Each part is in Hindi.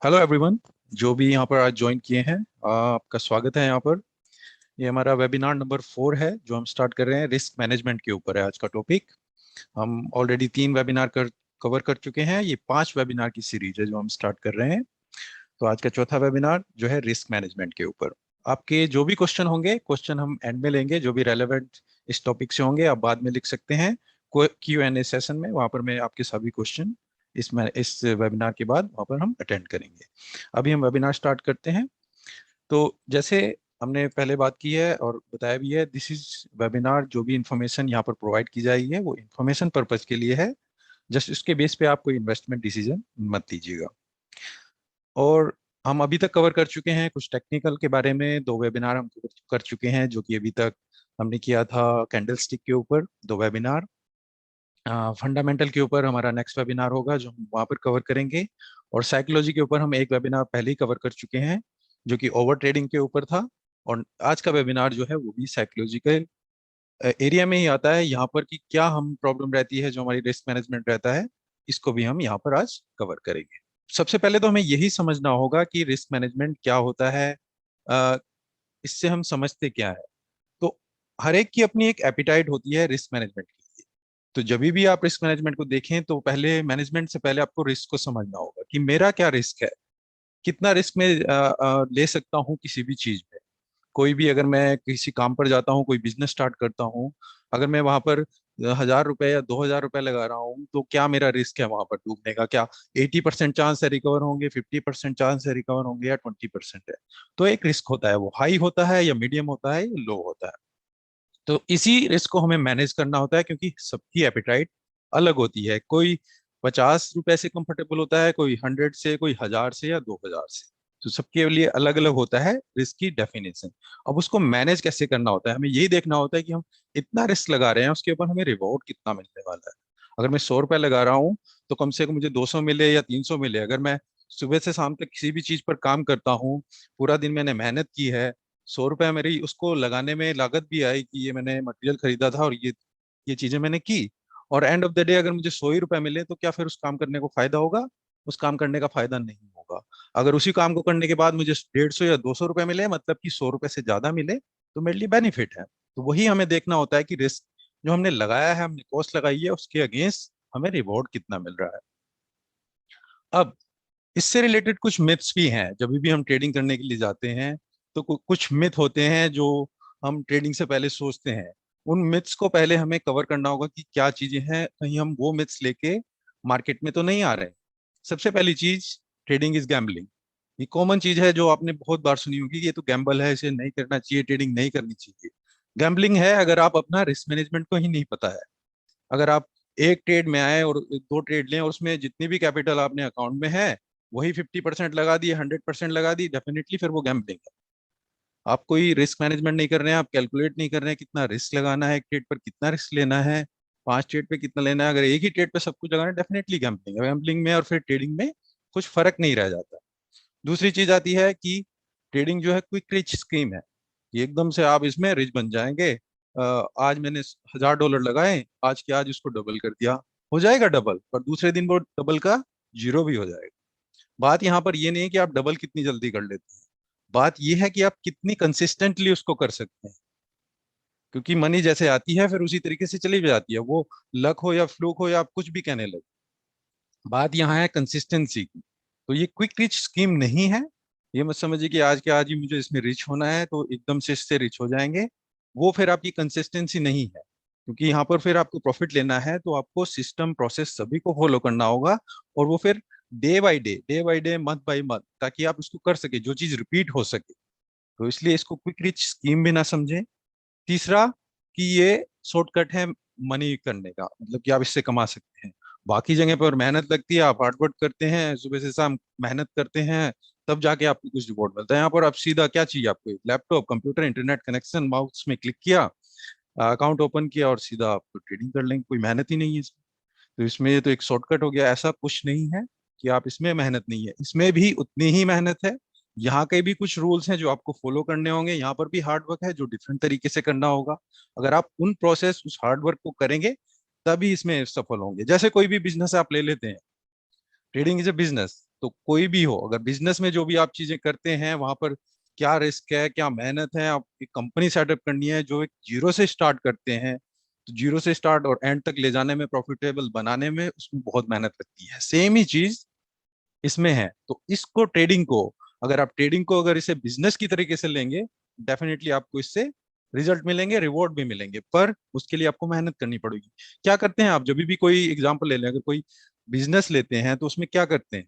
Hello everyone. जो भी यहाँ पर आज ज्वाइन किए हैं, आपका स्वागत है यहाँ पर। ये हमारा वेबिनार नंबर 4 है जो हम स्टार्ट कर रहे हैं। रिस्क मैनेजमेंट के ऊपर है आज का टॉपिक। हम ऑलरेडी 3 वेबिनार कवर कर चुके हैं। ये 5 वेबिनार की सीरीज है जो हम स्टार्ट कर रहे हैं। तो आज का चौथा वेबिनार जो है रिस्क मैनेजमेंट के ऊपर। आपके जो भी क्वेश्चन होंगे, क्वेश्चन हम एंड में लेंगे। जो भी रेलेवेंट इस टॉपिक से होंगे आप बाद में लिख सकते हैं Q&A सेशन में। वहां पर मैं आपके सभी क्वेश्चन इस वेबिनार के बाद वहां पर हम अटेंड करेंगे। अभी हम वेबिनार स्टार्ट करते हैं। तो जैसे हमने पहले बात की है और बताया भी है, दिस इज वेबिनार। जो भी इंफॉर्मेशन यहाँ पर प्रोवाइड की जाएगी है वो इंफॉर्मेशन पर्पज के लिए है। जस्ट उसके बेस पे आप कोई इन्वेस्टमेंट डिसीजन मत लीजिएगा। और हम अभी तक कवर कर चुके हैं कुछ टेक्निकल के बारे में। 2 वेबिनार हम कर चुके हैं जो कि अभी तक हमने किया था कैंडल स्टिक के ऊपर 2 वेबिनार। फंडामेंटल के ऊपर हमारा नेक्स्ट वेबिनार होगा जो हम वहाँ पर कवर करेंगे। और साइकोलॉजी के ऊपर हम एक वेबिनार पहले ही कवर कर चुके हैं जो कि ओवर ट्रेडिंग के ऊपर था। और आज का वेबिनार जो है वो भी साइकोलॉजिकल एरिया में ही आता है। यहाँ पर कि क्या हम प्रॉब्लम रहती है, जो हमारी रिस्क मैनेजमेंट रहता है, इसको भी हम यहाँ पर आज कवर करेंगे। सबसे पहले तो हमें यही समझना होगा कि रिस्क मैनेजमेंट क्या होता है। अ, इससे हम समझते क्या है। तो हर एक की अपनी एक एपिटाइट होती है रिस्क मैनेजमेंट के लिए। तो जब भी आप रिस्क मैनेजमेंट को देखें तो पहले मैनेजमेंट से पहले आपको रिस्क को समझना होगा कि मेरा क्या रिस्क है, कितना रिस्क में ले सकता हूँ किसी भी चीज में। कोई भी, अगर मैं किसी काम पर जाता हूँ, कोई बिजनेस स्टार्ट करता हूँ, अगर मैं वहां पर 1,000 रुपए या 2,000 रुपए लगा रहा हूँ तो क्या मेरा रिस्क है वहां पर डूबने का? क्या 80% चांस है रिकवर होंगे, 50% चांस है रिकवर होंगे, या 20% है? तो एक रिस्क होता है, वो हाई होता है या मीडियम होता है या लो होता है। तो इसी रिस्क को हमें मैनेज करना होता है क्योंकि सबकी एपिटाइट अलग होती है। कोई 50 रुपए से कंफर्टेबल होता है, कोई 100 से, कोई 1,000 से या 2,000 से। तो सबके लिए अलग अलग होता है रिस्क की डेफिनेशन। अब उसको मैनेज कैसे करना होता है, हमें यही देखना होता है कि हम इतना रिस्क लगा रहे हैं उसके ऊपर हमें रिवॉर्ड कितना मिलने वाला है। अगर मैं 100 रुपए लगा रहा हूँ तो कम से कम मुझे 200 मिले या 300 मिले। अगर मैं सुबह से शाम तक किसी भी चीज पर काम करता हूँ, पूरा दिन मैंने मेहनत की है, 100 रुपए मेरी उसको लगाने में लागत भी आई कि ये मैंने मटेरियल खरीदा था और ये चीजें मैंने की, और एंड ऑफ द डे अगर मुझे 100 ही रुपए मिले तो क्या फिर उस काम करने को फायदा होगा? उस काम करने का फायदा नहीं होगा। अगर उसी काम को करने के बाद मुझे 150 या 200 रुपए मिले, मतलब कि 100 रुपए से ज्यादा मिले, तो मेरे लिए बेनिफिट है। तो वही हमें देखना होता है कि रिस्क जो हमने लगाया है, हमने कॉस्ट लगाई है, उसके अगेंस्ट हमें रिवॉर्ड कितना मिल रहा है। अब इससे रिलेटेड कुछ मिथ्स भी हैं। जब भी हम ट्रेडिंग करने के लिए जाते हैं तो कुछ मिथ होते हैं जो हम ट्रेडिंग से पहले सोचते हैं। उन मिथ्स को पहले हमें कवर करना होगा कि क्या चीजें हैं, कहीं हम वो मिथ्स लेके मार्केट में तो नहीं आ रहे हैं। सबसे पहली चीज, ट्रेडिंग इज गैम्बलिंग। ये कॉमन चीज है जो आपने बहुत बार सुनी होगी कि ये तो गैम्बल है, इसे नहीं करना चाहिए, ट्रेडिंग नहीं करनी चाहिए। गैम्बलिंग है अगर आप अपना रिस्क मैनेजमेंट को ही नहीं पता है। अगर आप एक ट्रेड में आए और 2 ट्रेड लें और उसमें जितनी भी कैपिटल आपने अकाउंट में है वही 50% लगा दी, 100% लगा दी, डेफिनेटली फिर वो गैम्बलिंग है। आप कोई रिस्क मैनेजमेंट नहीं कर रहे हैं, आप कैलकुलेट नहीं कर रहे हैं कितना रिस्क लगाना है, एक ट्रेड पर कितना रिस्क लेना है, 5 ट्रेड पे कितना लेना है। अगर एक ही ट्रेड पे सब कुछ लगाना है, डेफिनेटली गैम्बलिंग है। गैम्बलिंग में और फिर ट्रेडिंग में कुछ फर्क नहीं रह जाता। दूसरी चीज आती है कि ट्रेडिंग जो है क्विक रिच स्कीम है। कि एकदम से आप इसमें रिच बन जाएंगे। आज मैंने $1,000 लगाए, आज के आज उसको डबल कर दिया। हो जाएगा डबल, पर दूसरे दिन वो डबल का जीरो भी हो जाएगा। बात यहाँ पर ये नहीं है कि आप डबल कितनी जल्दी कर लेते हैं, बात ये है कि आप कितनी कंसिस्टेंटली उसको कर सकते हैं। क्योंकि मनी जैसे आती है फिर उसी तरीके से चली भी जाती है, वो लक हो या फ्लूक हो या आप कुछ भी कहने लगे। बात यहाँ है कंसिस्टेंसी की। तो ये क्विक रिच स्कीम नहीं है। ये मत समझिए कि आज के आज ही मुझे इसमें रिच होना है तो एकदम से इससे रिच हो जाएंगे। वो फिर आपकी कंसिस्टेंसी नहीं है। क्योंकि यहाँ पर फिर आपको प्रॉफिट लेना है तो आपको सिस्टम प्रोसेस सभी को फॉलो करना होगा। और वो फिर day by day, month by month, ताकि आप उसको कर सके, जो चीज रिपीट हो सके। तो इसलिए इसको क्विक रिच स्कीम भी ना समझें। तीसरा, कि ये शॉर्टकट है मनी करने का, मतलब कि आप इससे कमा सकते हैं। बाकी जगह पर मेहनत लगती है, आप हार्ड वर्क करते हैं, सुबह से शाम मेहनत करते हैं, तब जाके आपको कुछ रिवॉर्ड मिलता है। यहाँ पर आप सीधा क्या चाहिए, आपको laptop, computer, internet connection, mouse में क्लिक किया, अकाउंट ओपन किया और सीधा आप ट्रेडिंग कर लेंगे। कोई मेहनत ही नहीं है इसमें। तो इसमें ये तो एक शॉर्टकट हो गया। ऐसा कुछ नहीं है कि आप इसमें मेहनत नहीं है, इसमें भी उतनी ही मेहनत है। यहाँ के भी कुछ रूल्स हैं जो आपको फॉलो करने होंगे, यहाँ पर भी हार्ड वर्क है जो डिफरेंट तरीके से करना होगा। अगर आप उन प्रोसेस, उस हार्ड वर्क को करेंगे तभी इसमें सफल होंगे। जैसे कोई भी बिजनेस आप ले लेते हैं, ट्रेडिंग इज ए बिजनेस। तो कोई भी हो, अगर बिजनेस में जो भी आप चीजें करते हैं वहां पर क्या रिस्क है, क्या मेहनत है, आप एक कंपनी सेटअप करनी है जो एक जीरो से स्टार्ट करते हैं, तो जीरो से स्टार्ट और एंड तक ले जाने में, प्रॉफिटेबल बनाने में, उसमें बहुत मेहनत लगती है। सेम ही चीज इसमें है। तो इसको ट्रेडिंग को, अगर आप ट्रेडिंग को अगर इसे बिजनेस की तरीके से लेंगे, डेफिनेटली आपको इससे रिजल्ट मिलेंगे, रिवॉर्ड भी मिलेंगे, पर उसके लिए आपको मेहनत करनी पड़ेगी। क्या करते हैं आप, जब भी कोई एग्जांपल ले लें, अगर कोई बिजनेस लेते हैं तो उसमें क्या करते हैं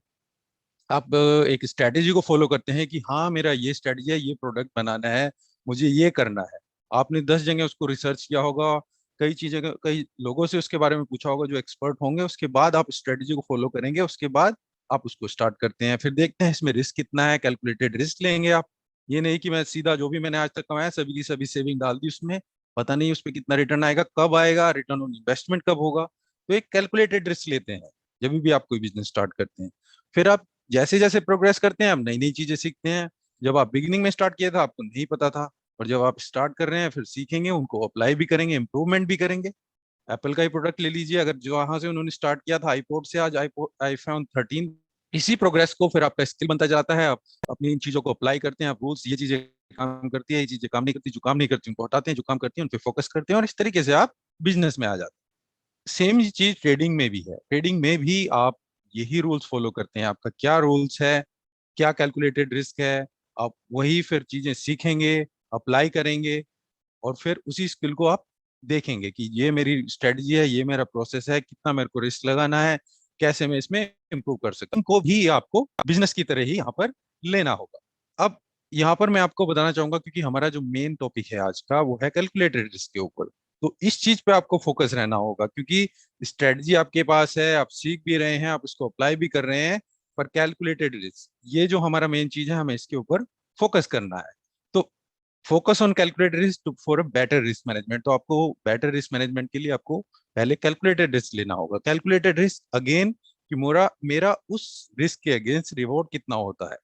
आप, एक स्ट्रेटेजी को फॉलो करते हैं कि हाँ मेरा ये स्ट्रेटेजी है, ये प्रोडक्ट बनाना है, मुझे ये करना है। आपने 10 जगह उसको रिसर्च किया होगा, कई चीजें, कई लोगों से उसके बारे में पूछा होगा जो एक्सपर्ट होंगे, उसके बाद आप स्ट्रेटेजी को फॉलो करेंगे, उसके बाद आप उसको स्टार्ट करते हैं। फिर देखते हैं इसमें रिस्क कितना है, कैलकुलेटेड रिस्क लेंगे आप। ये नहीं कि मैं सीधा जो भी मैंने आज तक कमाया सभी की सभी सेविंग डाल दी उसमें, पता नहीं उस पर कितना रिटर्न आएगा, कब आएगा, रिटर्न ऑन इन्वेस्टमेंट कब होगा। तो एक कैलकुलेटेड रिस्क लेते हैं जब भी आप कोई बिजनेस स्टार्ट करते हैं। फिर आप जैसे जैसे प्रोग्रेस करते हैं, आप नई नई चीजें सीखते हैं। जब आप बिगिनिंग में स्टार्ट किया था आपको नहीं पता था, और जब आप स्टार्ट कर रहे हैं फिर सीखेंगे, उनको अप्लाई भी करेंगे, इंप्रूवमेंट भी करेंगे। एप्पल का ही प्रोडक्ट ले लीजिए, अगर जो वहां से उन्होंने स्टार्ट किया था आईपॉड से, आज iPhone 13, इसी प्रोग्रेस को फिर आपका स्किल बनता जाता है। आप अपनी इन चीजों को अप्लाई करते हैं, आप रूल्स, ये चीजें काम करती है, ये चीजें काम नहीं करती, जो काम नहीं करती उनको हटाते हैं, जो काम करती है उन पर फोकस करते हैं, और इस तरीके से आप बिजनेस में आ जाते हैं। सेम चीज ट्रेडिंग में भी है। ट्रेडिंग में भी आप यही रूल्स फॉलो करते हैं। आपका क्या रूल्स है, क्या कैलकुलेटेड रिस्क है, आप वही फिर चीजें सीखेंगे, अप्लाई करेंगे, और फिर उसी स्किल को आप देखेंगे कि ये मेरी स्ट्रेटजी है, ये मेरा प्रोसेस है, कितना मेरे को रिस्क लगाना है, कैसे मैं इसमें इंप्रूव कर सकता हूँ, को भी आपको बिजनेस की तरह ही यहाँ पर लेना होगा। अब यहाँ पर मैं आपको बताना चाहूंगा, क्योंकि हमारा जो मेन टॉपिक है आज का वो है कैलकुलेटेड रिस्क के ऊपर, तो इस चीज पे आपको फोकस रहना होगा, क्योंकि स्ट्रेटजी आपके पास है, आप सीख भी रहे हैं, आप उसको अप्लाई भी कर रहे हैं, पर कैलकुलेटेड रिस्क ये जो हमारा मेन चीज है, हमें इसके ऊपर फोकस करना है। तो focus on calculated risk for a better risk management, तो आपको बेटर रिस्क मैनेजमेंट के लिए आपको पहले कैलकुलेटेड रिस्क लेना होगा। कैलकुलेटेड रिस्क अगेन, कि मेरा मेरा उस रिस्क के अगेंस्ट रिवॉर्ड कितना होता है।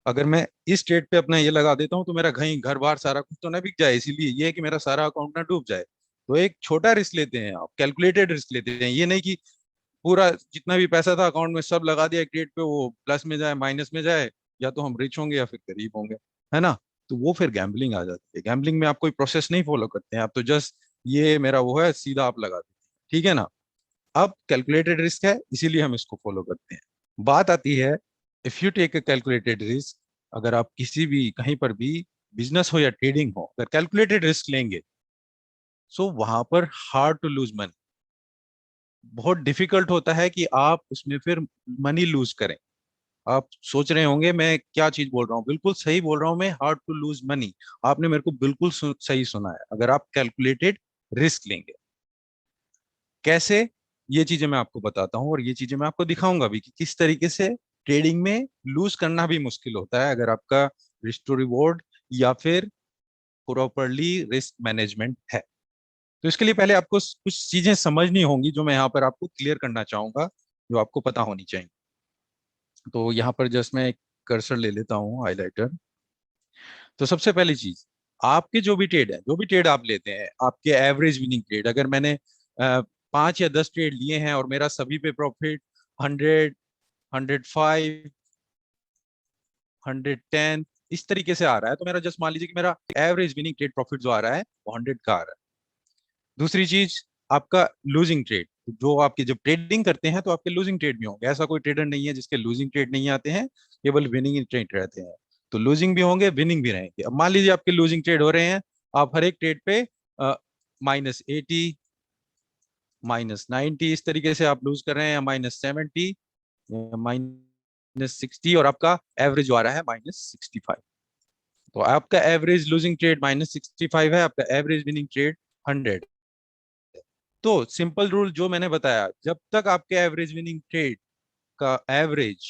अगर मैं इस ट्रेड पे अपना ये लगा देता हूँ तो मेरा कहीं घर बार सारा कुछ तो ना बिक जाए, इसीलिए ये है कि मेरा सारा अकाउंट ना डूब जाए। तो एक छोटा रिस्क लेते हैं आप, कैलकुलेटेड रिस्क लेते हैं। ये नहीं कि पूरा जितना भी पैसा था अकाउंट में सब लगा दिया एक ट्रेड पे, वो प्लस में जाए माइनस में जाए, या तो हम रिच होंगे या फिर गरीब होंगे, है ना। तो वो फिर गैम्बलिंग आ जाती है। गैम्बलिंग में आप कोई प्रोसेस नहीं फॉलो करते हैं, आप तो जस्ट ये मेरा वो है सीधा आप लगा देते हैं, ठीक है ना। अब कैलकुलेटेड रिस्क है, इसीलिए हम इसको फॉलो करते हैं। बात आती है, if you take a calculated risk, अगर आप किसी भी कहीं पर भी बिजनेस हो या ट्रेडिंग हो, अगर कैलकुलेटेड रिस्क लेंगे, सो वहां पर हार्ड टू लूज मनी, बहुत डिफिकल्ट होता है कि आप उसमें फिर मनी लूज करें। आप सोच रहे होंगे मैं क्या चीज बोल रहा हूँ, बिल्कुल सही बोल रहा हूँ मैं, हार्ड टू लूज मनी। आपने मेरे को बिल्कुल सही सुना है। अगर आप कैलकुलेटेड रिस्क लेंगे, कैसे, ये चीजें मैं आपको बताता हूँ, और ये चीजें मैं आपको दिखाऊंगा भी कि किस तरीके से ट्रेडिंग में लूज करना भी मुश्किल होता है, अगर आपका रिस्क टू रिवॉर्ड या फिर प्रॉपरली रिस्क मैनेजमेंट है। तो इसके लिए पहले आपको कुछ चीजें समझनी होंगी, जो मैं यहाँ पर आपको क्लियर करना चाहूंगा, जो आपको पता होनी चाहिए। तो यहाँ पर जस्ट मैं एक कर्सर ले लेता हूँ, हाइलाइटर। तो सबसे पहली चीज, आपके जो भी ट्रेड है, जो भी ट्रेड आप लेते हैं, आपके एवरेज विनिंग ट्रेड, अगर मैंने 5 या 10 ट्रेड लिए हैं और मेरा सभी पे प्रॉफिट 100, 105, 110 इस तरीके से आ रहा है, तो मेरा जस्ट मान लीजिए कि मेरा एवरेज विनिंग ट्रेड प्रॉफिट जो आ रहा है वो 100 का आ रहा है। दूसरी चीज, आपका लूजिंग ट्रेड, जो आपके जब ट्रेडिंग करते हैं तो आपके लूजिंग ट्रेड भी होंगे, ऐसा कोई ट्रेडर नहीं है जिसके लूजिंग ट्रेड नहीं आते हैं, केवल विनिंग ट्रेड रहते हैं। तो लूजिंग भी होंगे, विनिंग भी रहेंगे। अब मान लीजिए आपके लूजिंग ट्रेड हो रहे हैं, आप हर एक ट्रेड पे -80, -90 इस तरीके से आप लूज कर रहे हैं, या -70, -60, और आपका एवरेज आ रहा है -65। तो आपका एवरेज लूजिंग ट्रेड -65 है, आपका एवरेज विनिंग ट्रेड 100। तो सिंपल रूल जो मैंने बताया, जब तक आपके एवरेज विनिंग ट्रेड का एवरेज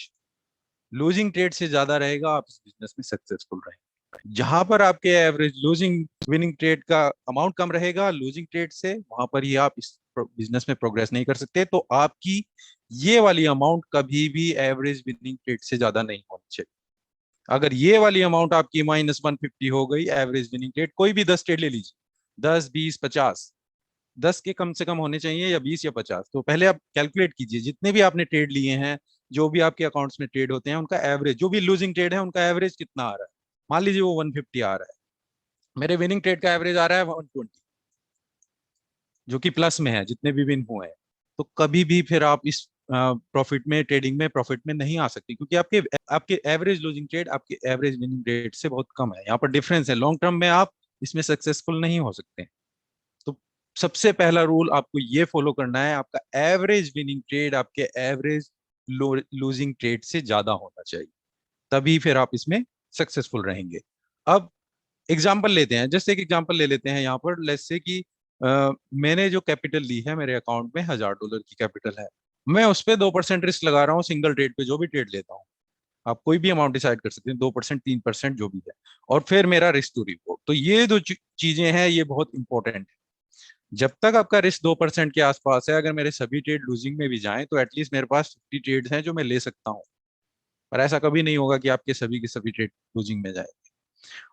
लूजिंग ट्रेड से ज्यादा रहेगा, आप इस बिजनेस में सक्सेसफुल रहेंगे। जहां पर आपके एवरेज लूजिंग विनिंग ट्रेड का अमाउंट कम रहेगा लूजिंग ट्रेड से, वहां पर ही आप इस बिजनेस में प्रोग्रेस नहीं कर सकते। तो आपकी ये वाली अमाउंट कभी भी एवरेज विनिंग ट्रेड से ज्यादा नहीं होनी चाहिए। अगर ये वाली अमाउंट आपकी -150 हो गई, एवरेज विनिंग ट्रेड, कोई भी 10 ट्रेड ले लीजिए, 10, 20, 50, 10 के कम से कम होने चाहिए, या 20 या 50। तो पहले आप कैलकुलेट कीजिए जितने भी आपने ट्रेड लिए हैं, जो भी आपके अकाउंट्स में ट्रेड होते हैं उनका एवरेज, जो भी लूजिंग ट्रेड है उनका एवरेज कितना आ रहा है। मान लीजिए वो 150 आ रहा है, मेरे विनिंग ट्रेड का एवरेज आ रहा है 120, जो कि प्लस में है जितने भी विन हुए हैं। तो कभी भी फिर आप इस प्रॉफिट में, ट्रेडिंग में प्रॉफिट में नहीं आ सकते, क्योंकि आपके आपके एवरेज लूजिंग ट्रेड आपके एवरेज विनिंग रेट से बहुत कम है। यहाँ पर डिफरेंस है, लॉन्ग टर्म में आप इसमें सक्सेसफुल नहीं हो सकते। तो सबसे पहला रूल आपको ये फॉलो करना है, आपका एवरेज विनिंग ट्रेड आपके एवरेज लूजिंग ट्रेड से ज्यादा होना चाहिए, तभी फिर आप इसमें सक्सेसफुल रहेंगे। अब एग्जाम्पल लेते हैं, जैसे एक एग्जाम्पल ले लेते हैं यहाँ पर, लेट्स से कि मैंने जो कैपिटल ली है, मेरे अकाउंट में $1000 की कैपिटल है, मैं उस पर 2% रिस्क लगा रहा हूँ सिंगल ट्रेड पे, जो भी ट्रेड लेता हूँ। आप कोई भी अमाउंट डिसाइड कर सकते हैं, 2%, 3%, जो भी है। और फिर मेरा रिस्क टू रिवॉर्ड, तो ये दो चीजें हैं, ये बहुत इंपॉर्टेंट है। जब तक आपका रिस्क 2% के आसपास है, अगर मेरे सभी ट्रेड लूजिंग में भी जाएं तो एटलीस्ट मेरे पास 50 ट्रेड्स हैं जो मैं ले सकता हूँ। पर ऐसा कभी नहीं होगा कि आपके सभी के सभी ट्रेड लूजिंग में जाए।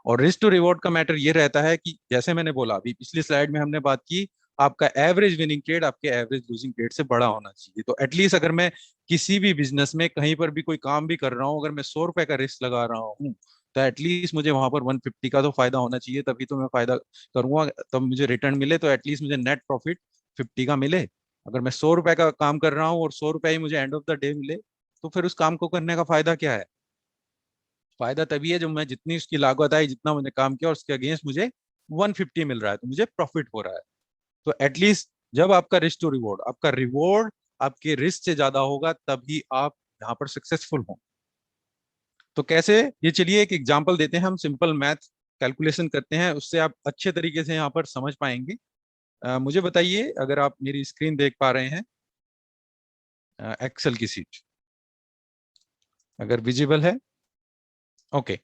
और रिस्क टू रिवॉर्ड का मैटर ये रहता है कि जैसे मैंने बोला अभी पिछली स्लाइड में हमने बात की, आपका एवरेज विनिंग ट्रेड आपके एवरेज लूजिंग ट्रेड से बड़ा होना चाहिए। तो एटलीस्ट अगर मैं किसी भी बिजनेस में कहीं पर भी कोई काम भी कर रहा हूँ, अगर मैं 100 रुपए का रिस्क लगा रहा हूँ, तो एटलीस्ट मुझे वहां पर 150 का तो फायदा होना चाहिए, तभी तो मैं फायदा करूंगा, तब मुझे रिटर्न मिले, तो एटलीस्ट मुझे नेट प्रॉफिट 50 का मिले। अगर मैं 100 रुपए का काम कर रहा हूँ और 100 रुपए ही मुझे एंड ऑफ द डे मिले, तो फिर उस काम को करने का फायदा क्या है? फायदा तभी है जब मैं जितनी उसकी लागत आई, जितना मैंने काम किया और उसके अगेंस्ट मुझे 150 मिल रहा है, तो मुझे प्रॉफिट हो रहा है। तो एटलीस्ट जब आपका रिस्क टू रिवॉर्ड, आपका रिवॉर्ड आपके रिस्क से ज्यादा होगा, तभी आप यहाँ पर सक्सेसफुल हो। तो कैसे, ये चलिए एक एग्जांपल देते हैं, हम सिंपल मैथ कैलकुलेशन करते हैं, उससे आप अच्छे तरीके से यहाँ पर समझ पाएंगे। मुझे बताइए अगर आप मेरी स्क्रीन देख पा रहे हैं, एक्सेल की सीट अगर विजिबल है। ओके,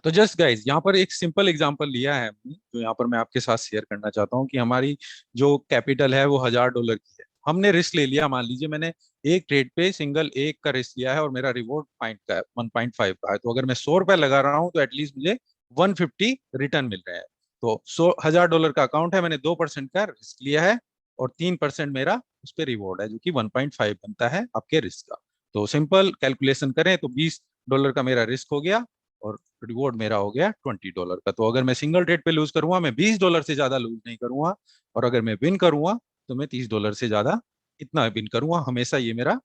तो जस्ट गाइज यहाँ पर एक सिंपल एग्जांपल लिया है हमने, जो यहाँ पर मैं आपके साथ शेयर करना चाहता हूँ कि हमारी जो कैपिटल है वो $1000 की है। हमने रिस्क ले लिया, मान लीजिए मैंने एक ट्रेड पे सिंगल एक का रिस्क लिया है और मेरा रिवॉर्ड पॉइंट का है, 1.5 का है। तो अगर मैं 100 रुपए लगा रहा हूँ तो एटलीस्ट मुझे 150 रिटर्न मिल रहा है। तो $1000 का अकाउंट है, मैंने 2% का रिस्क लिया है और 3% मेरा उस पर रिवॉर्ड है, जो कि 1.5 बनता है आपके रिस्क का। तो सिंपल कैलकुलेशन करें तो $20 का मेरा रिस्क हो गया और रिवॉर्ड मेरा हो गया $20 का। तो अगर मैं सिंगल ट्रेड पे लूज करूंगा, मैं $20 से ज्यादा लूज नहीं करूंगा, और अगर मैं विन करूंगा तो मैं $30 से ज्यादा इतना विन करूंगा हमेशा। ये मेरा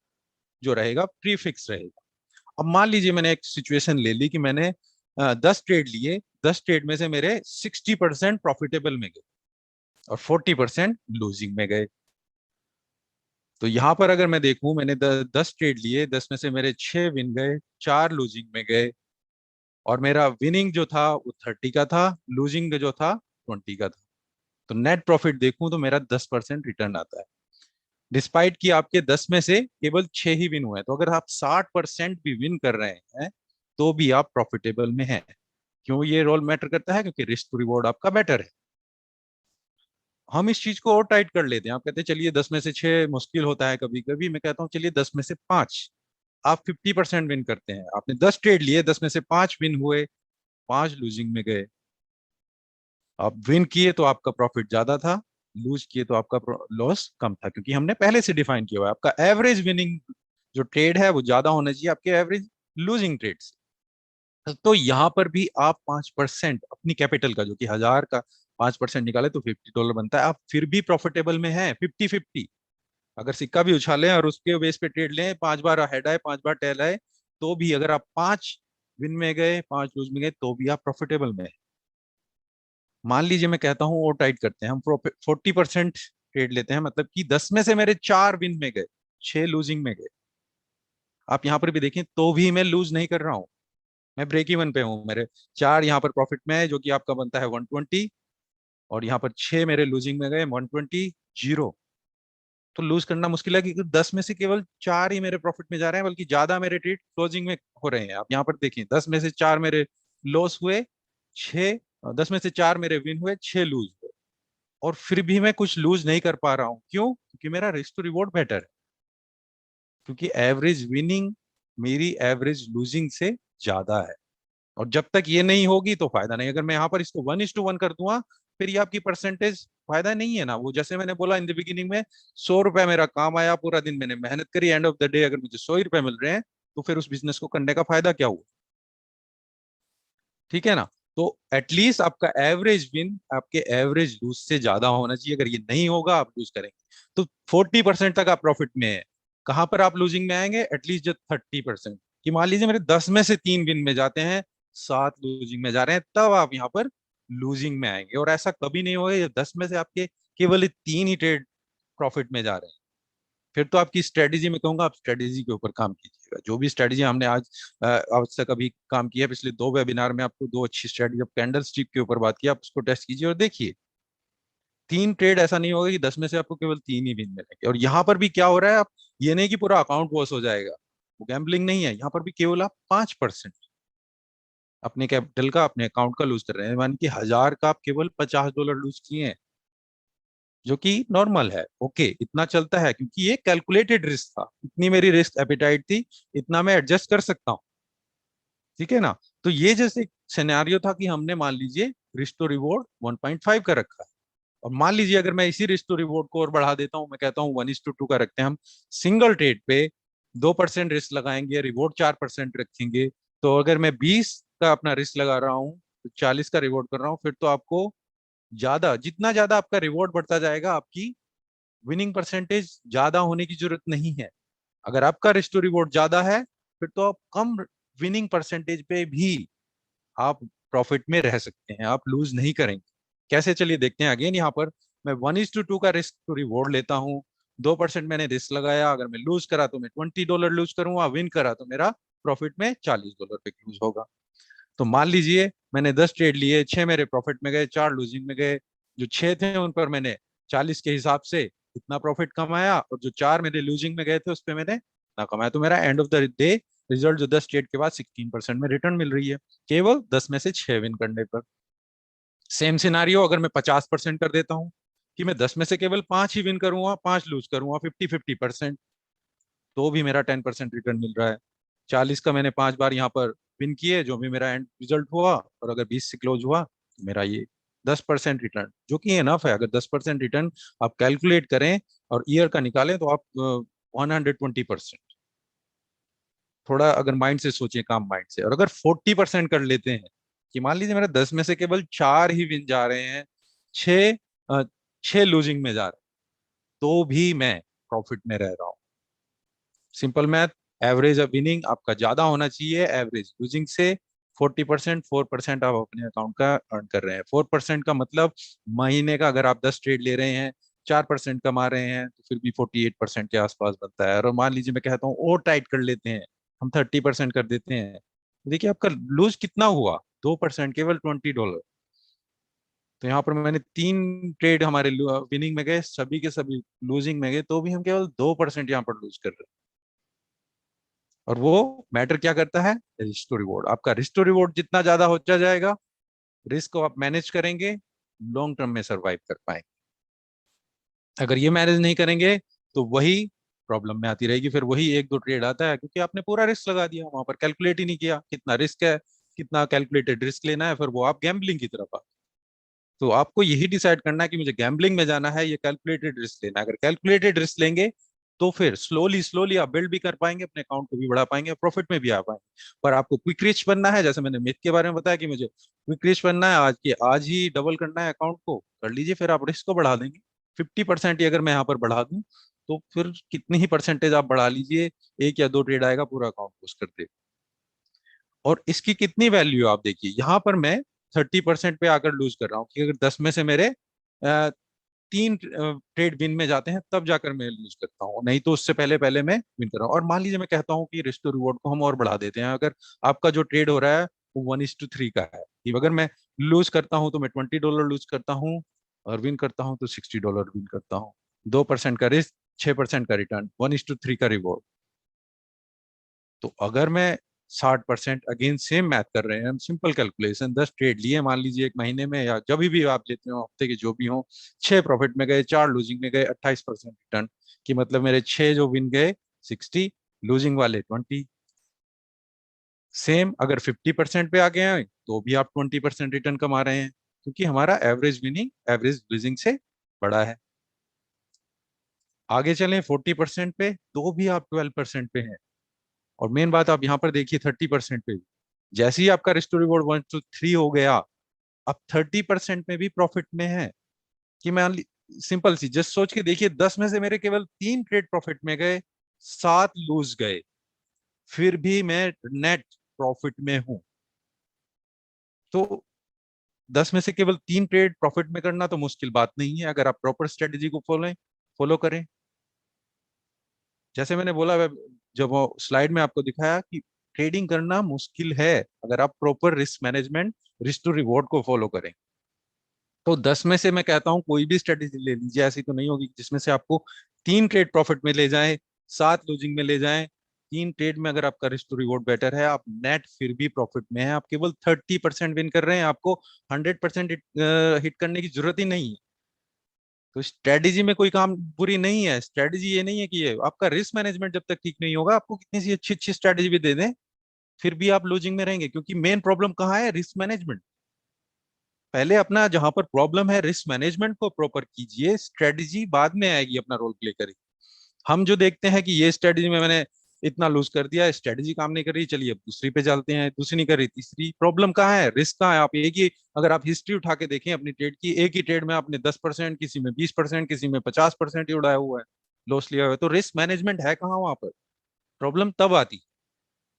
जो रहेगा प्री फिक्स रहेगा। अब मान लीजिए मैंने एक सिचुएशन ले ली कि मैंने 10 ट्रेड लिए, 10 ट्रेड में से मेरे 60% प्रॉफिटेबल में गए और 40% लूजिंग में गए। तो यहाँ पर अगर मैं देखूं, मैंने 10 ट्रेड लिए, 10 में से मेरे 6 विन गए, 4 लूजिंग में गए, और मेरा विनिंग जो था वो 30 का था, लूजिंग जो था 20 का था। तो नेट प्रॉफिट देखूं तो मेरा 10% रिटर्न आता है, डिस्पाइट कि आपके 10 में से केवल 6 ही विन हुए हैं। तो अगर आप 60% भी विन कर रहे हैं तो भी आप प्रॉफिटेबल में हैं। क्यों ये रोल मैटर करता है? क्योंकि रिस्क टू रिवॉर्ड आपका बेटर है। हम इस चीज को और टाइट कर लेते हैं, आप कहते हैं चलिए 10 में से 6 मुश्किल होता है कभी कभी, मैं कहता हूँ चलिए 10 में से 5, आप 50% विन करते हैं। आपने 10 ट्रेड लिए, 10 में से 5 विन हुए, 5 लूजिंग में गए। आप विन किए तो आपका प्रॉफिट ज्यादा था, लूज किए तो आपका लॉस कम था, क्योंकि हमने पहले से डिफाइन किया हुआ है आपका एवरेज विनिंग जो ट्रेड है वो ज्यादा होना चाहिए आपके एवरेज लूजिंग ट्रेड से। तो यहाँ पर भी आप 5% अपनी कैपिटल का, जो कि 1000 का 5% निकाले तो $50 बनता है, आप फिर भी प्रॉफिटेबल में हैं 50-50। अगर सिक्का भी उछालें और उसके बेस पे ट्रेड लें, 5 बार हेड आए 5 बार टेल आए, तो भी अगर आप 5 विन में गए 5 लूज में गए तो भी आप प्रॉफिटेबल में हैं। मान लीजिए मैं कहता हूँ और टाइट करते हैं, हम 40% ट्रेड लेते हैं, मतलब कि 10 में से मेरे 4 विन में गए, 6 लूजिंग में गए। आप यहाँ पर भी देखें तो भी मैं लूज नहीं कर रहा हूँ, मैं ब्रेक इवन पे हूँ। मेरे 4 यहाँ पर प्रॉफिट में है, जो कि आपका बनता है 120, और यहाँ पर 6 मेरे लूजिंग में गए 120, जीरो। तो लूज करना मुश्किल है, क्योंकि 10 में से केवल 4 ही मेरे प्रॉफिट में जा रहे हैं, बल्कि ज्यादा मेरे ट्रेड क्लोजिंग में हो रहे हैं। आप यहाँ पर देखें 10 में से 4 मेरे लॉस हुए, 6, 10 में से 4 मेरे विन हुए, 6 लूज हुए, और फिर भी मैं कुछ लूज नहीं कर पा रहा हूँ। क्यों? क्योंकि मेरा रिस्क टू रिवॉर्ड बेटर है, क्योंकि एवरेज विनिंग मेरी एवरेज लूजिंग से ज्यादा है। और जब तक ये नहीं होगी तो फायदा नहीं। अगर मैं यहाँ पर इसको 1:1 कर दूंगा, फिर ये आपकी परसेंटेज फायदा नहीं है ना। वो जैसे मैंने बोला इन द बिगिनिंग में, 100 रुपए मेरा काम आया, पूरा दिन मैंने मेहनत करी, एंड ऑफ द डे अगर मुझे 100 ही रुपए मिल रहे हैं, तो फिर उस बिजनेस को करने का फायदा क्या हुआ? ठीक है ना। तो एटलीस्ट आपका एवरेज विन आपके एवरेज लूज से ज्यादा होना चाहिए। अगर ये नहीं होगा, आप लूज करेंगे। तो 40% तक आप प्रॉफिट में है। कहां पर आप लूजिंग में आएंगे? एटलीस्ट जो 30%, कि मान लीजिए मेरे 10 में से 3 विन में जाते हैं, 7 लूजिंग में जा रहे हैं, तब आप यहाँ पर लूजिंग में आएंगे। और ऐसा कभी नहीं होगा ये 10 में से आपके केवल 3 ही ट्रेड प्रॉफिट में जा रहे हैं। फिर तो आपकी स्ट्रेटेजी में कहूंगा, आप स्ट्रेटेजी के ऊपर काम कीजिएगा। जो भी स्ट्रेटेजी हमने आज तक अभी काम किया, पिछले 2 वेबिनार में आपको 2 अच्छी स्ट्रेटेजी, जब कैंडल स्टिक के ऊपर बात की, आप उसको टेस्ट कीजिए और देखिए। 3 ट्रेड, ऐसा नहीं होगा कि 10 में से आपको केवल 3 ही विन मिलेंगे। और यहाँ पर भी क्या हो रहा है, आप ये नहीं कि पूरा अकाउंट लॉस हो जाएगा, वो गैम्बलिंग नहीं है। यहाँ पर भी केवल आप 5% अपने कैपिटल का, अपने अकाउंट का लूज कर रहे हैं। मान कि 1000 का आप केवल $50 लूज किए हैं, जो कि नॉर्मल है। ओके, इतना चलता है क्योंकि ये कैलकुलेटेड रिस्क था, इतनी मेरी रिस्क एपिटाइट थी, इतना मैं एडजस्ट कर सकता हूँ। ठीक है ना। तो ये जैसे सिनेरियो था कि हमने मान लीजिए रिस्क टू रिवॉर्ड 1.5 का रखा है, और मान लीजिए अगर मैं इसी रिस्क टू रिवॉर्ड को और बढ़ा देता हूं, मैं कहता हूँ 1:2 का रखते हैं हम। सिंगल ट्रेड पे 2% रिस्क लगाएंगे, रिवॉर्ड 4% रखेंगे। तो अगर मैं 20 का अपना रिस्क लगा रहा हूँ, तो 40 का रिवॉर्ड कर रहा हूँ, फिर तो आपको ज्यादा, जितना ज्यादा आपका रिवॉर्ड बढ़ता जाएगा, आपकी विनिंग परसेंटेज ज्यादा होने की जरूरत नहीं है। अगर आपका रिस्क टू रिवॉर्ड ज्यादा है, फिर तो आप कम विनिंग परसेंटेज पे भी आप प्रॉफिट में रह सकते हैं, आप लूज नहीं करेंगे। कैसे, चलिए देखते हैं। अगेन यहाँ पर मैं 1:2 का रिस्क टू रिवॉर्ड लेता हूँ। 2% मैंने रिस्क लगाया, अगर मैं लूज करा तो मैं $20 लूज करूंगा, विन करा तो मेरा प्रॉफिट में $40 पे लूज होगा। तो मान लीजिए मैंने 10 ट्रेड लिए, 6 मेरे प्रॉफिट में गए, 4 लूजिंग में गए। जो 6 थे उन पर मैंने 40 के हिसाब से इतना प्रॉफिट कमाया, और जो 4 मेरे लूजिंग में गए थे उस पर मैंने ना कमाया। तो मेरा end of the day result जो 10 ट्रेड के बाद 16% में रिटर्न मिल रही है, केवल 10 में से 6 विन करने पर। सेम सिनारियो अगर मैं 50% कर देता हूँ, कि मैं 10 में से केवल 5 ही विन करूंगा, 5 लूज करूंगा, 50-50%, तो भी मेरा 10% रिटर्न मिल रहा है। 40 का मैंने 5 बार यहाँ पर विन किए, जो भी मेरा एंड रिजल्ट हुआ, और अगर 20 से क्लोज हुआ, तो मेरा ये 10% रिटर्न, जो कि एनफ है। अगर 10% रिटर्न आप कैलकुलेट करें और ईयर का निकालें, तो आप 120%। थोड़ा अगर माइंड से सोचें, काम माइंड से। और अगर 40% कर लेते हैं, कि मान लीजिए मेरा 10 में से केवल 4 ही विन जा रहे हैं, 6 6 लूजिंग में जा रहे हैं, तो भी मैं प्रॉफिट में रह रहा हूँ। Simple math. एवरेज विनिंग आपका ज्यादा होना चाहिए एवरेज लूजिंग से। 40%, 4% आप अपने अकाउंट का अर्न कर रहे हैं। 4% का मतलब महीने का अगर आप 10 ट्रेड ले रहे हैं, 4% कमा रहे हैं, तो फिर भी 48% के आसपास बनता है। और मान लीजिए मैं कहता हूँ और टाइट कर लेते हैं, हम 30% कर देते हैं, देखिए आपका लूज कितना हुआ, 2%, केवल $20। तो यहाँ पर मैंने 3 ट्रेड हमारे विनिंग में गए, सभी के सभी लूजिंग में गए, तो भी हम केवल 2% यहाँ पर लूज कर रहे हैं। और वो मैटर क्या करता है? Risk to reward. आपका रिस्क टू रिवॉर्ड जितना ज्यादा होता जाएगा, रिस्क को आप मैनेज करेंगे, लॉन्ग टर्म में सरवाइव कर पाएंगे। अगर ये मैनेज नहीं करेंगे, तो वही प्रॉब्लम में आती रहेगी। फिर वही 1-2 ट्रेड आता है, क्योंकि आपने पूरा रिस्क लगा दिया, वहां पर कैलकुलेट ही नहीं किया कितना रिस्क है, कितना कैलकुलेटेड रिस्क लेना है, फिर वो आप गैम्बलिंग की तरफ आ। तो आपको यही डिसाइड करना है कि मुझे गैम्बलिंग में जाना है, ये कैलकुलेटेड रिस्क लेना है। अगर कैलकुलेटेड रिस्क लेंगे, तो फिर स्लोली स्लोली आप बिल्ड भी कर पाएंगे, अपने अकाउंट को भी बढ़ा पाएंगे, प्रॉफिट में भी आ पाएंगे। पर आपको क्विक रिच बनना है, जैसे मैंने मिथ के बारे में बताया कि मुझे क्विक रिच बनना है, आज के आज ही डबल करना है अकाउंट को, कर लीजिए, फिर आप रिस्क को बढ़ा देंगे। 50% ही अगर मैं यहाँ पर बढ़ा दूं, तो फिर कितनी ही परसेंटेज आप बढ़ा लीजिए, 1 या 2 ट्रेड आएगा, पूरा अकाउंट पोस्ट कर दे। और इसकी कितनी वैल्यू आप देखिए, यहाँ पर मैं 30% पे आकर लूज कर रहा हूँ, कि अगर 10 में से मेरे 3 ट्रेड विन में जाते हैं, तब जाकर मैं लूज करता हूँ, नहीं तो उससे पहले पहले मैं विन कर रहा हूँ। और मान लीजिए मैं कहता हूँ कि रिस्क टू रिवॉर्ड को हम और बढ़ा देते हैं, अगर आपका जो ट्रेड हो रहा है वो 1:3 का है, कि अगर मैं लूज करता हूँ तो मैं $20 लूज करता हूँ, और विन करता हूँ तो $60 विन करता हूँ। 2% का रिस्क, 6% का रिटर्न, 1:3 का रिवॉर्ड। तो अगर मैं 60%, अगेन सेम मैथ कर रहे हैं हम, सिंपल कैलकुलेशन, 10 ट्रेड लिए मान लीजिए एक महीने में, या जब भी आप लेते हो, हफ्ते के जो भी हो, 6 प्रॉफिट में गए, 4 लूजिंग में गए, 28% रिटर्न, कि मतलब मेरे 6 जो विन गए 60, लूजिंग वाले 20। सेम अगर 50% पे आ गए हैं, तो भी आप 20% रिटर्न कमा रहे हैं, क्योंकि हमारा एवरेज विनिंग एवरेज लूजिंग से बड़ा है। आगे चलें 40% पे, तो भी आप 12% पे हैं। और मेन बात आप यहाँ पर देखिए 30% पे भी। जैसे ही आपका रिस्टोर रिवॉर्ड 1 to 3 हो गया, अब 30% में भी प्रॉफिट में है। कि मैं सिंपल सी जस्ट सोच के देखिए, 10 में से मेरे केवल 3 ट्रेड प्रॉफिट में गए, 7 लूज गए, फिर भी मैं नेट प्रॉफिट में हूं। तो 10 में से केवल 3 ट्रेड प्रॉफिट में करना तो मुश्किल बात नहीं है, अगर आप प्रॉपर स्ट्रेटेजी को फॉलो करें। जैसे मैंने बोला, जब वो स्लाइड में आपको दिखाया कि ट्रेडिंग करना मुश्किल है, अगर आप proper risk management, risk to reward को फॉलो करें। तो 10 में से मैं कहता हूँ कोई भी स्ट्रेटेजी ले लीजिए, ऐसी तो नहीं होगी जिसमें से आपको 3 ट्रेड प्रॉफिट में ले जाए, 7 लूजिंग में ले जाए। 3 ट्रेड में अगर आपका रिस्क टू रिवॉर्ड बेटर है, आप नेट फिर भी प्रॉफिट में है, आप केवल 30% विन कर रहे हैं, आपको 100% हिट करने की जरूरत ही नहीं है। तो स्ट्रेटेजी में कोई काम बुरी नहीं है। स्ट्रेटेजी ये नहीं है कि ये आपका रिस्क मैनेजमेंट जब तक ठीक नहीं होगा, आपको कितनी सी अच्छी अच्छी स्ट्रेटेजी भी दे दें, फिर भी आप लूजिंग में रहेंगे, क्योंकि मेन प्रॉब्लम कहाँ है? Risk management. पहले अपना जहां पर प्रॉब्लम है, रिस्क मैनेजमेंट को प्रॉपर कीजिए, स्ट्रेटजी बाद में आएगी, अपना रोल प्ले करेगी। हम जो देखते हैं कि ये स्ट्रेटजी में मैंने इतना लूज कर दिया, स्ट्रेटजी काम नहीं कर रही, चलिए अब दूसरी पे चलते हैं, दूसरी नहीं कर रही, तीसरी। प्रॉब्लम कहाँ है? रिस्क कहाँ है? आप एक ही, अगर आप हिस्ट्री उठा के देखें अपनी ट्रेड की, एक ही ट्रेड में आपने 10%, किसी में 20%, किसी में 50% ही उड़ाया हुआ है, लॉस लिया हुआ है। तो रिस्क मैनेजमेंट है कहाँ वहां पर? प्रॉब्लम तब आती।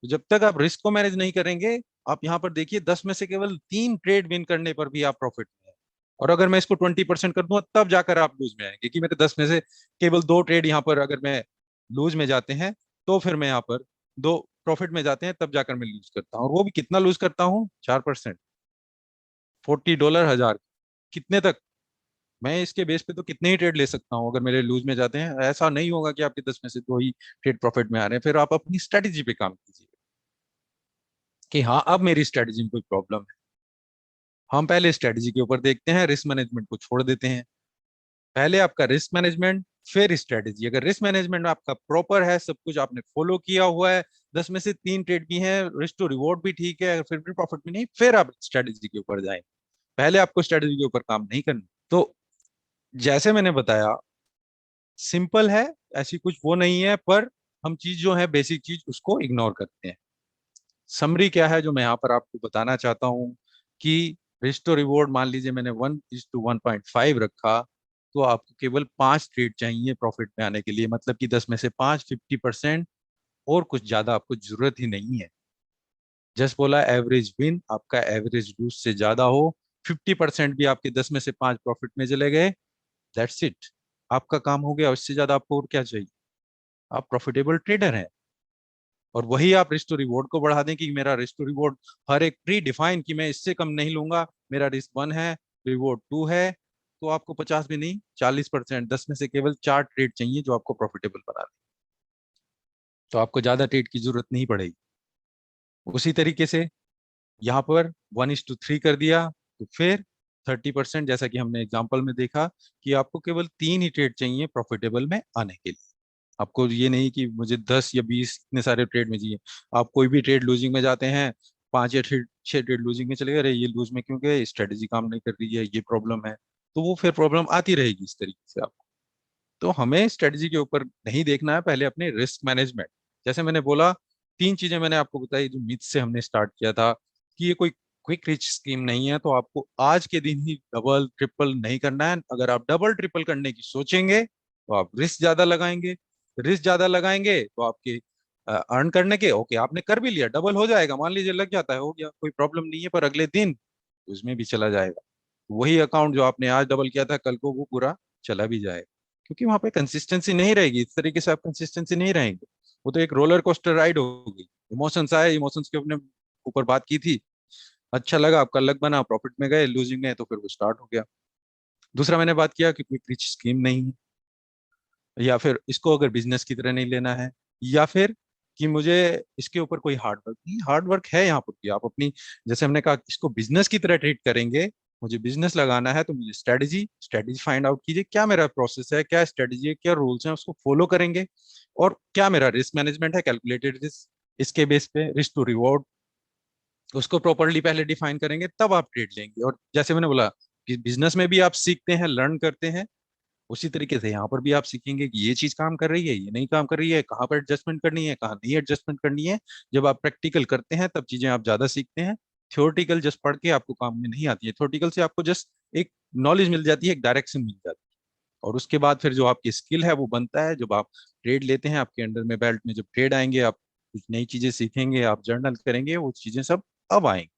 तो जब तक आप रिस्क को मैनेज नहीं करेंगे, आप यहाँ पर देखिए 10 में से केवल 3 ट्रेड विन करने पर भी आप प्रॉफिट में है। और अगर मैं इसको 20% कर दूंगा, तब जाकर आप लूज में आएंगे, कि मेरे 10 में से केवल 2 ट्रेड यहाँ पर अगर मैं लूज में जाते हैं, तो फिर मैं यहाँ पर दो प्रॉफिट में जाते हैं, तब जाकर मैं लूज करता हूँ। और वो भी कितना लूज करता हूँ? 4%। $40, 1000, कितने तक? मैं इसके बेस पे तो कितने ही ट्रेड ले सकता हूँ अगर मेरे लूज में जाते हैं। ऐसा नहीं होगा कि आपके 10 में से 2 ही ट्रेड प्रॉफिट में आ रहे हैं। फिर आप अपनी स्ट्रेटेजी पे काम कीजिए कि हाँ, अब मेरी स्ट्रेटेजी में कोई प्रॉब्लम है। हम पहले स्ट्रेटेजी के ऊपर देखते हैं, रिस्क मैनेजमेंट को छोड़ देते हैं। पहले आपका रिस्क मैनेजमेंट, फिर स्ट्रेटेजी। अगर रिस्क मैनेजमेंट आपका प्रॉपर है, सब कुछ आपने फॉलो किया हुआ है, 10 में से 3 ट्रेड भी हैं, रिस्क टू रिवॉर्ड भी ठीक है, फिर भी प्रॉफिट भी नहीं, फिर आप स्ट्रेटेजी के ऊपर जाएं। पहले आपको स्ट्रेटेजी के ऊपर काम नहीं करना। तो जैसे मैंने बताया, सिंपल है, ऐसी कुछ वो नहीं है, पर हम चीज जो है, बेसिक चीज, उसको इग्नोर करते हैं। समरी क्या है जो मैं यहाँ पर आपको बताना चाहता हूँ, कि रिस्टो रिवॉर्ड मान लीजिए मैंने 1:1.5 रखा, तो आपको केवल 5 ट्रेड चाहिए प्रॉफिट में आने के लिए, मतलब कि 10 में से 5, 50%। और कुछ ज्यादा आपको जरूरत ही नहीं है। जस्ट बोला एवरेज विन, आपका एवरेज लूज से ज्यादा हो, 50% भी आपके 10 में से 5 प्रॉफिट में चले गए, दैट्स इट। आपका काम हो गया। उससे ज्यादा आपको और क्या चाहिए? आप प्रॉफिटेबल ट्रेडर हैं। और वही आप रिस्क टू रिवॉर्ड को बढ़ा दें कि मेरा रिस्क टू रिवॉर्ड हर एक प्री डिफाइन, कि मैं इससे कम नहीं लूंगा, मेरा रिस्क 1 है, रिवॉर्ड 2 है, तो आपको 50 भी नहीं, 40%, 10 में से केवल 4 ट्रेड चाहिए जो आपको प्रॉफिटेबल बना दे। तो आपको ज्यादा ट्रेड की जरूरत नहीं पड़ेगी। उसी तरीके से यहाँ पर 1:3 कर दिया, तो फिर 30%, जैसा कि हमने एग्जाम्पल में देखा, कि आपको केवल 3 ही ट्रेड चाहिए प्रॉफिटेबल में आने के लिए। आपको ये नहीं कि मुझे 10 या 20 इतने सारे ट्रेड में चाहिए। आप कोई भी ट्रेड लूजिंग में जाते हैं, 5 या 6 ट्रेड लूजिंग में चले गए, अरे ये लूज में क्यों गए, स्ट्रेटेजी काम नहीं कर रही है, ये प्रॉब्लम है। तो वो फिर प्रॉब्लम आती रहेगी इस तरीके से आपको। तो हमें स्ट्रेटेजी के ऊपर नहीं देखना है, पहले अपने रिस्क मैनेजमेंट। जैसे मैंने बोला, 3 चीजें मैंने आपको बताई जो मिथ से हमने स्टार्ट किया था, कि ये कोई क्विक रिच स्कीम नहीं है, तो आपको आज के दिन ही डबल ट्रिपल नहीं करना है। अगर आप डबल ट्रिपल करने की सोचेंगे, तो आप रिस्क ज्यादा लगाएंगे। रिस्क ज्यादा लगाएंगे तो आपके अर्न करने के, ओके आपने कर भी लिया, डबल हो जाएगा, मान लीजिए लग जाता है, हो गया, कोई प्रॉब्लम नहीं है, पर अगले दिन उसमें भी चला जाएगा। वही अकाउंट जो आपने आज डबल किया था, कल को वो पूरा चला भी जाएगा, क्योंकि वहां पे कंसिस्टेंसी नहीं रहेगी। इस तरीके से आप कंसिस्टेंसी नहीं रहेंगे। वो तो एक रोलर कोस्टर राइड होगी। इमोशंस आए, इमोशंस के अपने ऊपर बात की थी, अच्छा लगा, आपका लक बना, प्रॉफिट में गए, लूजिंग में, तो फिर वो स्टार्ट हो गया। दूसरा मैंने बात किया कि कोई रिच स्कीम नहीं है, या फिर इसको अगर बिजनेस की तरह नहीं लेना है, या फिर कि मुझे इसके ऊपर कोई हार्ड वर्क नहीं। हार्ड वर्क है यहाँ पर भी, आप अपनी, जैसे हमने कहा, इसको बिजनेस की तरह ट्रीट करेंगे। मुझे बिजनेस लगाना है, तो मुझे स्ट्रेटजी स्ट्रेटजी फाइंड आउट कीजिए, क्या मेरा प्रोसेस है, क्या स्ट्रेटजी है, क्या रूल्स हैं, उसको फॉलो करेंगे। और क्या मेरा रिस्क मैनेजमेंट है, कैलकुलेटेड रिस्क, इसके बेस पे रिस्क टू रिवॉर्ड, उसको प्रॉपरली पहले डिफाइन करेंगे, तब आप ट्रेड लेंगे। और जैसे मैंने बोला कि बिजनेस में भी आप सीखते हैं, लर्न करते हैं, उसी तरीके से यहाँ पर भी आप सीखेंगे कि ये चीज काम कर रही है, ये नहीं काम कर रही है, कहाँ पर एडजस्टमेंट करनी है, कहाँ नहीं एडजस्टमेंट करनी है। जब आप प्रैक्टिकल करते हैं तब चीजें आप ज्यादा सीखते हैं। थ्योरेटिकल जस्ट पढ़ के आपको काम में नहीं आती है। थ्योरेटिकल से आपको जस्ट एक नॉलेज मिल जाती है, एक डायरेक्शन मिल जाती है। और उसके बाद फिर जो आपकी स्किल है वो बनता है। जब आप ट्रेड लेते हैं, आपके अंडर में बेल्ट में जब ट्रेड आएंगे, आप कुछ नई चीजें सीखेंगे, आप जर्नल करेंगे, वो चीजें सब अब आएंगी।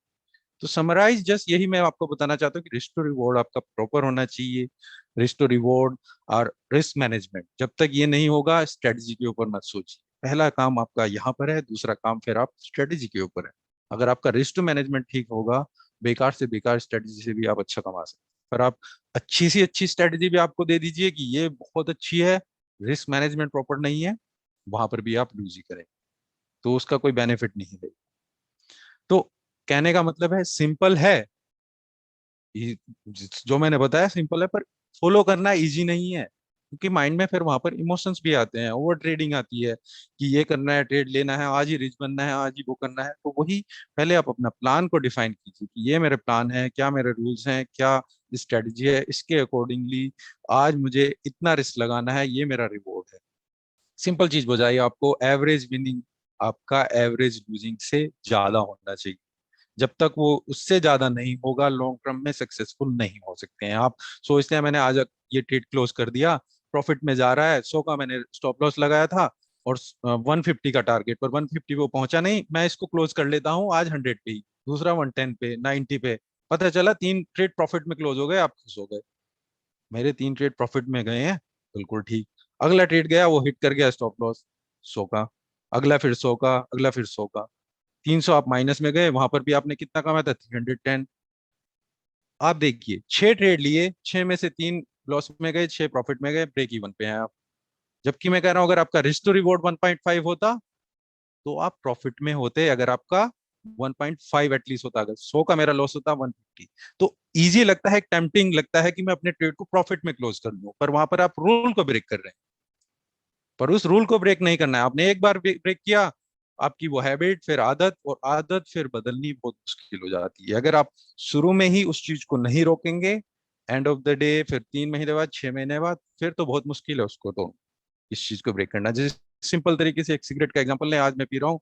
तो समराइज जस्ट यही मैं आपको बताना चाहता हूँ कि रिस्क टू रिवॉर्ड आपका प्रॉपर होना चाहिए। रिस्क टू रिवॉर्ड और रिस्क मैनेजमेंट, जब तक ये नहीं होगा स्ट्रेटजी के ऊपर मत सोचिए। पहला काम आपका यहाँ पर है, दूसरा काम फिर आप स्ट्रेटजी के ऊपर है। अगर आपका रिस्क टू मैनेजमेंट ठीक होगा, बेकार से बेकार स्ट्रेटजी से भी आप अच्छा कमा सकते हैं। पर आप अच्छी सी अच्छी स्ट्रेटजी भी आपको दे दीजिए कि ये बहुत अच्छी है, रिस्क मैनेजमेंट प्रॉपर नहीं है, वहां पर भी आप लूज ही करें, तो उसका कोई बेनिफिट नहीं है। तो कहने का मतलब है सिंपल है, ये जो मैंने बताया सिंपल है, पर फॉलो करना इजी नहीं है, क्योंकि माइंड में फिर वहां पर इमोशंस भी आते हैं, ओवर ट्रेडिंग आती है कि ये करना है, ट्रेड लेना है, आज ही रिच बनना है, आज ही वो करना है। तो वही पहले आप अपना प्लान को डिफाइन कीजिए कि ये मेरे प्लान है, क्या मेरे रूल्स हैं, क्या स्ट्रेटजी है, इसके अकॉर्डिंगली आज मुझे इतना रिस्क लगाना है, ये मेरा रिवॉर्ड है। सिंपल चीज बताइए आपको, एवरेज विनिंग आपका एवरेज लूजिंग से ज्यादा होना चाहिए। जब तक वो उससे ज्यादा नहीं होगा, लॉन्ग टर्म में सक्सेसफुल नहीं हो सकते हैं आप। सोचते हैं मैंने आज ये ट्रेड क्लोज कर दिया, प्रॉफिट में जा रहा है, 100 का मैंने स्टॉप लॉस लगाया था और 150 का टारगेट, पर 150 वो पहुंचा नहीं, मैं इसको क्लोज कर लेता हूँ आज 100 पे ही, दूसरा 110 पे, 90 पे। पता चला 3 ट्रेड प्रॉफिट में क्लोज हो गए, आप खुश हो गए, मेरे 3 ट्रेड प्रॉफिट में गए हैं, बिल्कुल ठीक। अगला ट्रेड गया, वो हिट कर गया स्टॉप लॉस 100 का, अगला फिर 100 का, अगला फिर 100 का, 300 आप माइनस में गए, वहां पर भी आपने कितना कमाया था, 310। आप देखिए 6 ट्रेड लिए, 6 में से 3 लॉस में गए, 6 प्रॉफिट में गए, ब्रेक इवन पे हैं आप। जबकि मैं कह रहा हूं अगर आपका रिस्क टू रिवॉर्ड 1.5 होता तो आप प्रॉफिट में होते, अगर आपका 1.5 एटलीस्ट होता, अगर 100 का मेरा लॉस होता 150। तो इजी लगता है, टेम्पटिंग लगता है कि मैं अपने ट्रेड को प्रॉफिट में क्लोज कर लूं, पर वहां पर आप रूल को ब्रेक कर रहे हैं। पर उस रूल को ब्रेक नहीं करना है आपने, एक बार ब्रेक किया, आपकी वो हैबिट फिर आदत, और आदत फिर बदलनी बहुत मुश्किल हो जाती है। अगर आप शुरू में ही उस चीज को नहीं रोकेंगे, एंड ऑफ द डे फिर 3 महीने बाद, 6 महीने बाद, फिर तो बहुत मुश्किल है उसको तो इस चीज को ब्रेक करना। जैसे सिंपल तरीके से एक सिगरेट का एग्जांपल लें, आज मैं पी रहा हूँ,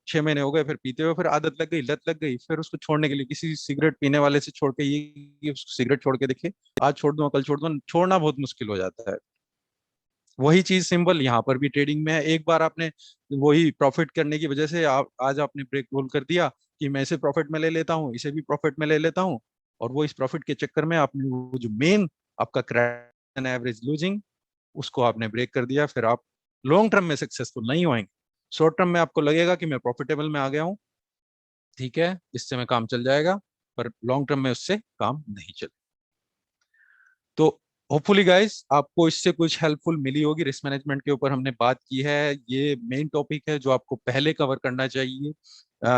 6 महीने हो गए, फिर पीते हुए फिर आदत लग गई, लत लग गई, फिर उसको छोड़ने के लिए किसी सिगरेट पीने वाले से छोड़ के ये उसको सिगरेट छोड़ के देखे, आज छोड़ दूं कल छोड़ दूं, छोड़ना बहुत मुश्किल हो जाता है। वही चीज सिंबल यहाँ पर भी ट्रेडिंग में है। एक बार आपने वही प्रॉफिट करने की वजह से आप आज आपने ब्रेक रोल कर दिया कि मैं इसे प्रॉफिट में ले लेता हूँ, इसे भी प्रॉफिट में ले लेता हूँ, और वो इस प्रॉफिट के चक्कर में आपने वो जो मेन आपका क्रैश एवरेज लूजिंग, उसको आपने ब्रेक कर दिया। फिर आप लॉन्ग टर्म में सक्सेसफुल नहीं होंगे। शॉर्ट टर्म में आपको लगेगा कि मैं प्रॉफिटेबल में आ गया हूँ, ठीक है, इससे मैं काम चल जाएगा, पर लॉन्ग टर्म में उससे काम नहीं चले। तो होपफुली गाइस आपको इससे कुछ हेल्पफुल मिली होगी। रिस्क मैनेजमेंट के ऊपर हमने बात की है, ये मेन टॉपिक है जो आपको पहले कवर करना चाहिए।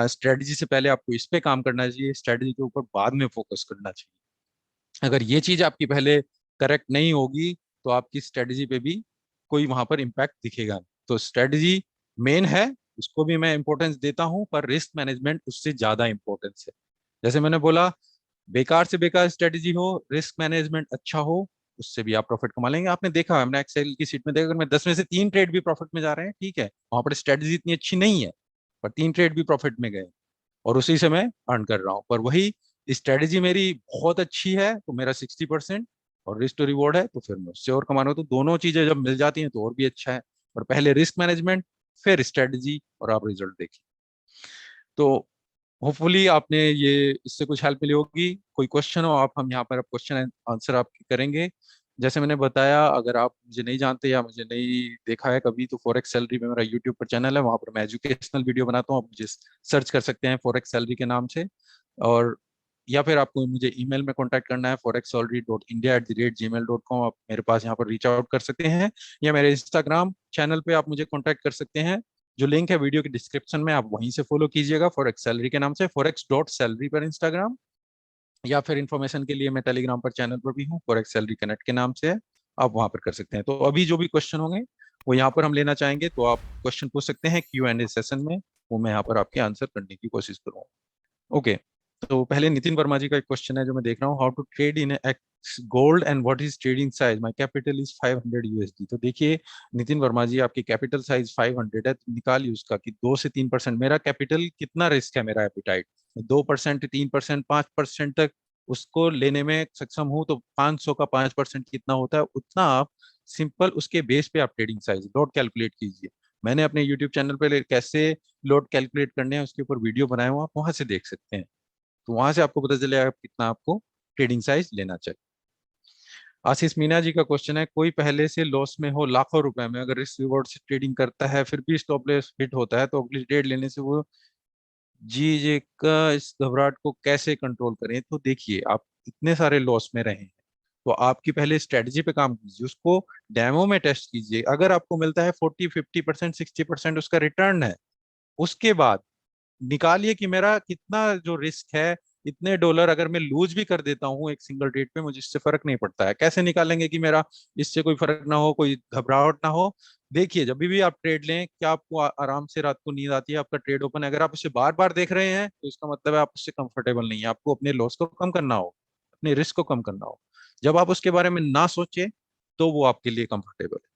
स्ट्रेटजी से पहले आपको इस पे काम करना चाहिए, स्ट्रेटजी के ऊपर बाद में फोकस करना चाहिए। अगर ये चीज आपकी पहले करेक्ट नहीं होगी तो आपकी स्ट्रेटजी पे भी कोई वहां पर इम्पैक्ट दिखेगा नहीं। तो स्ट्रेटजी मेन है, उसको भी मैं इंपॉर्टेंस देता हूँ, पर रिस्क मैनेजमेंट उससे ज्यादा इंपॉर्टेंस है। जैसे मैंने बोला, बेकार से बेकार स्ट्रेटजी हो, रिस्क मैनेजमेंट अच्छा हो, उससे भी आप प्रॉफिट कमा लेंगे। आपने देखा, हमने एक्सेल की सीट में देखा, अगर मैं 10 में से 3 ट्रेड भी प्रॉफिट में जा रहे हैं, ठीक है, वहां पर स्ट्रेटजी इतनी अच्छी नहीं है, पर 3 ट्रेड भी प्रॉफिट में गए और उसी से मैं अर्न कर रहा हूँ। पर वही स्ट्रेटजी मेरी बहुत अच्छी है तो मेरा 60%, और रिस्क टू रिवॉर्ड है तो फिर मैं उससे और कमा रहा हूँ। तो दोनों चीजें जब मिल जाती हैं तो और भी अच्छा है। और पहले रिस्क मैनेजमेंट, फिर स्ट्रेटजी, और आप रिजल्ट देखिए। तो होपफुली आपने ये इससे कुछ हेल्प मिली होगी। कोई क्वेश्चन हो आप, हम यहाँ पर क्वेश्चन आंसर आपके करेंगे। जैसे मैंने बताया, अगर आप मुझे नहीं जानते या मुझे नहीं देखा है कभी, तो फॉरेक्स सैलरी पे मेरा यूट्यूब पर चैनल है, वहाँ पर मैं एजुकेशनल वीडियो बनाता हूँ, आप मुझे सर्च कर सकते हैं फॉरेक्स सैलरी के नाम से। और या फिर आपको मुझे ईमेल में कांटेक्ट करना है, forexsalary.india@gmail.com, आप मेरे पास यहाँ पर रीच आउट कर सकते हैं, या मेरे इंस्टाग्राम चैनल पे आप मुझे कांटेक्ट कर सकते हैं, जो लिंक है वीडियो के डिस्क्रिप्शन में, आप वहीं से फॉलो कीजिएगा, फॉरेक्स सैलरी के नाम से, forex.salary पर इंस्टाग्राम। या फिर इन्फॉर्मेशन के लिए मैं टेलीग्राम पर चैनल पर भी हूँ, फॉरेक्स सैलरी कनेक्ट के नाम से है, आप वहां पर कर सकते हैं। तो अभी जो भी क्वेश्चन होंगे वो यहाँ पर हम लेना चाहेंगे, तो आप क्वेश्चन पूछ सकते हैं Q&A सेशन में, वो मैं यहाँ पर आपके आंसर करने की कोशिश करूँगा। ओके, तो पहले नितिन वर्मा जी का एक क्वेश्चन है जो मैं देख रहा हूँ, how to trade in gold and what is trading size, my capital is 500 USD. तो देखिए नितिन वर्मा जी, आपकी कैपिटल साइज 500 है, तो निकालिए उसका कि 2 से 3%। मेरा कैपिटल कितना रिस्क है, मेरा एपिटाइट 2%, 3%, 5% तक उसको लेने में सक्षम हूँ, तो 500 का 5% कितना होता है, उतना आप सिंपल उसके बेस पे आप ट्रेडिंग साइज लोड कैलकुलेट कीजिए। मैंने अपने यूट्यूब चैनल पे कैसे लोड कैलकुलेट करने हैं उसके ऊपर वीडियो बनाए हुए, आप वहां से देख सकते हैं। तो वहां से आपको पता चलेगा कितना आपको ट्रेडिंग साइज लेना चाहिए। आशीष मीना जी का क्वेश्चन है, कोई पहले से लॉस में हो लाखों रुपए में, अगर रिस्क रिवॉर्ड से ट्रेडिंग करता है फिर भी स्टॉप लॉस हिट होता है, तो अगली ट्रेड लेने से वो जी जे का इस घबराहट को कैसे कंट्रोल करें। तो देखिए आप इतने सारे लॉस में रहे हैं, तो आपकी पहले स्ट्रेटजी पे काम कीजिए, उसको डेमो में टेस्ट कीजिए। अगर आपको मिलता है 40, 50%, 60% उसका रिटर्न है, उसके बाद निकालिए कि मेरा कितना जो रिस्क है, इतने डॉलर अगर मैं लूज भी कर देता हूँ एक सिंगल ट्रेड पे, मुझे इससे फर्क नहीं पड़ता है। कैसे निकालेंगे कि मेरा इससे कोई फर्क ना हो, कोई घबराहट ना हो। देखिए जब भी आप ट्रेड लें, क्या आपको आराम से रात को नींद आती है, आपका ट्रेड ओपन है, अगर आप उसे बार बार देख रहे हैं तो इसका मतलब है आप उससे कंफर्टेबल नहीं है, आपको अपने लॉस को कम करना हो, अपने रिस्क को कम करना हो। जब आप उसके बारे में ना सोचे तो वो आपके लिए कंफर्टेबल है।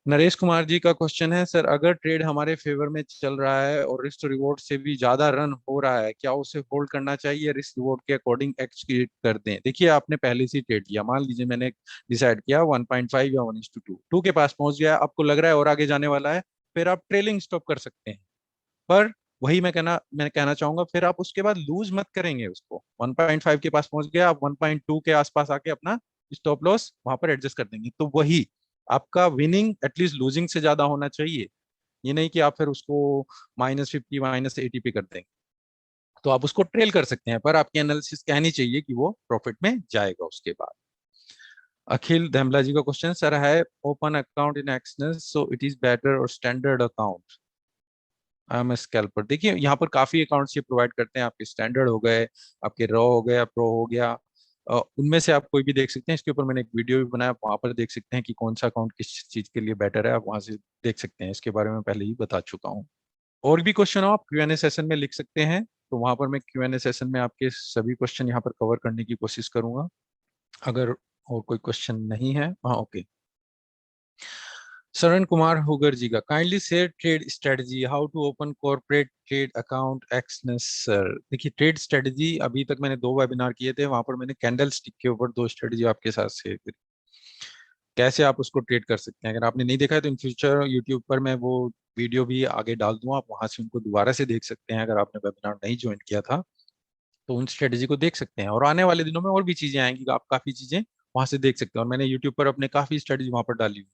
नरेश कुमार जी का क्वेश्चन है, सर अगर ट्रेड हमारे फेवर में चल रहा है और रिस्क रिवॉर्ड से भी ज्यादा रन हो रहा है, क्या उसे होल्ड करना चाहिए, रिस्क रिवॉर्ड के अकॉर्डिंग एक्सक्यूट कर दें। देखिए आपने पहले से ट्रेड लिया, मान लीजिए मैंने डिसाइड किया 1.5 या 1:2, टू के पास पहुंच गया, आपको लग रहा है और आगे जाने वाला है, फिर आप ट्रेलिंग स्टॉप कर सकते हैं। पर वही मैं कहना चाहूंगा, फिर आप उसके बाद लूज मत करेंगे उसको। 1.5 के पास पहुंच गया, आप 1.2 के आसपास आके अपना स्टॉप लॉस वहां पर एडजस्ट कर देंगे, तो वही आपका विनिंग एटलीस्ट लूजिंग से ज्यादा होना चाहिए। ये नहीं कि आप फिर उसको -50, -80 पे कर देंगे। तो आप उसको ट्रेल कर सकते हैं, पर आपकी एनालिसिस कहनी चाहिए कि वो प्रॉफिट में जाएगा उसके बाद। अखिल धमला जी का क्वेश्चन, सर है open account in Exness so it is better or standard account, I am scalper. देखिए यहाँ पर काफी अकाउंट्स ये प्रोवाइड करते हैं, आपके स्टैंडर्ड हो गए, आपके रॉ हो गया, प्रो हो गया, उनमें से आप कोई भी देख सकते हैं। इसके ऊपर मैंने एक वीडियो भी बनाया, वहां पर देख सकते हैं कि कौन सा अकाउंट किस चीज के लिए बेटर है, आप वहां से देख सकते हैं। इसके बारे में पहले ही बता चुका हूँ। और भी क्वेश्चन हो आप Q&A सेशन में लिख सकते हैं, तो वहां पर मैं Q&A सेशन में आपके सभी क्वेश्चन यहाँ पर कवर करने की कोशिश करूंगा। अगर और कोई क्वेश्चन नहीं है, हाँ ओके। शरण कुमार हुगर जी का, kindly share trade strategy how to open corporate trade account Exness. Sir देखिए ट्रेड स्ट्रेटजी अभी तक मैंने 2 वेबिनार किए थे, वहां पर मैंने कैंडल स्टिक के ऊपर 2 स्ट्रेटजी आपके साथ शेयर करी, कैसे आप उसको ट्रेड कर सकते हैं। अगर आपने नहीं देखा है तो इन फ्यूचर यूट्यूब पर मैं वो वीडियो भी आगे डाल दूंगा, आप वहां से उनको दोबारा से देख सकते हैं। अगर आपने वेबिनार नहीं ज्वाइन किया था तो उन स्ट्रेटजी को देख सकते हैं, और आने वाले दिनों में और भी चीजें आएंगी, आप काफी चीजें वहां से देख सकते हैं। और मैंने यूट्यूब पर अपने काफी स्ट्रेटजी वहां पर डाली हुई,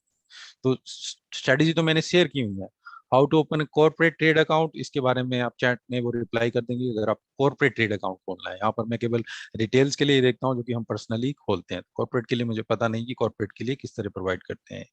तो स्ट्रेटजी तो मैंने शेयर की हुई है। How to open corporate trade account, इसके बारे में आप चैट में वो रिप्लाई कर देंगे अगर आप कॉर्पोरेट ट्रेड अकाउंट खोलना है। यहाँ पर मैं केवल रिटेल्स के लिए ही देखता हूँ जो कि हम पर्सनली खोलते हैं, कॉर्पोरेट के लिए मुझे पता नहीं कि कॉर्पोरेट के लिए किस तरह प्रोवाइड करते हैं।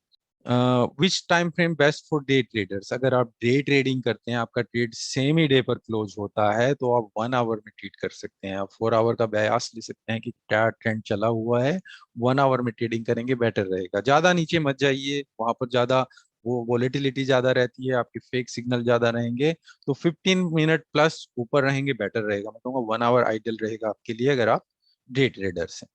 Which time frame best for day traders, अगर आप डे ट्रेडिंग करते हैं, आपका ट्रेड सेम ही डे पर क्लोज होता है, तो आप 1 आवर में ट्रेड कर सकते हैं। आप 4 आवर का ब्यास ले सकते हैं कि क्या ट्रेंड चला हुआ है, 1 आवर में ट्रेडिंग करेंगे बेटर रहेगा। ज्यादा नीचे मत जाइए, वहां पर ज्यादा वो वोलेटिलिटी ज्यादा रहती है, आपके फेक सिग्नल ज्यादा रहेंगे। तो 15 मिनट प्लस ऊपर रहेंगे बेटर रहेगा। मैं कहूँगा 1 आवर आइडियल रहेगा आपके लिए अगर आप डे ट्रेडर्स हैं।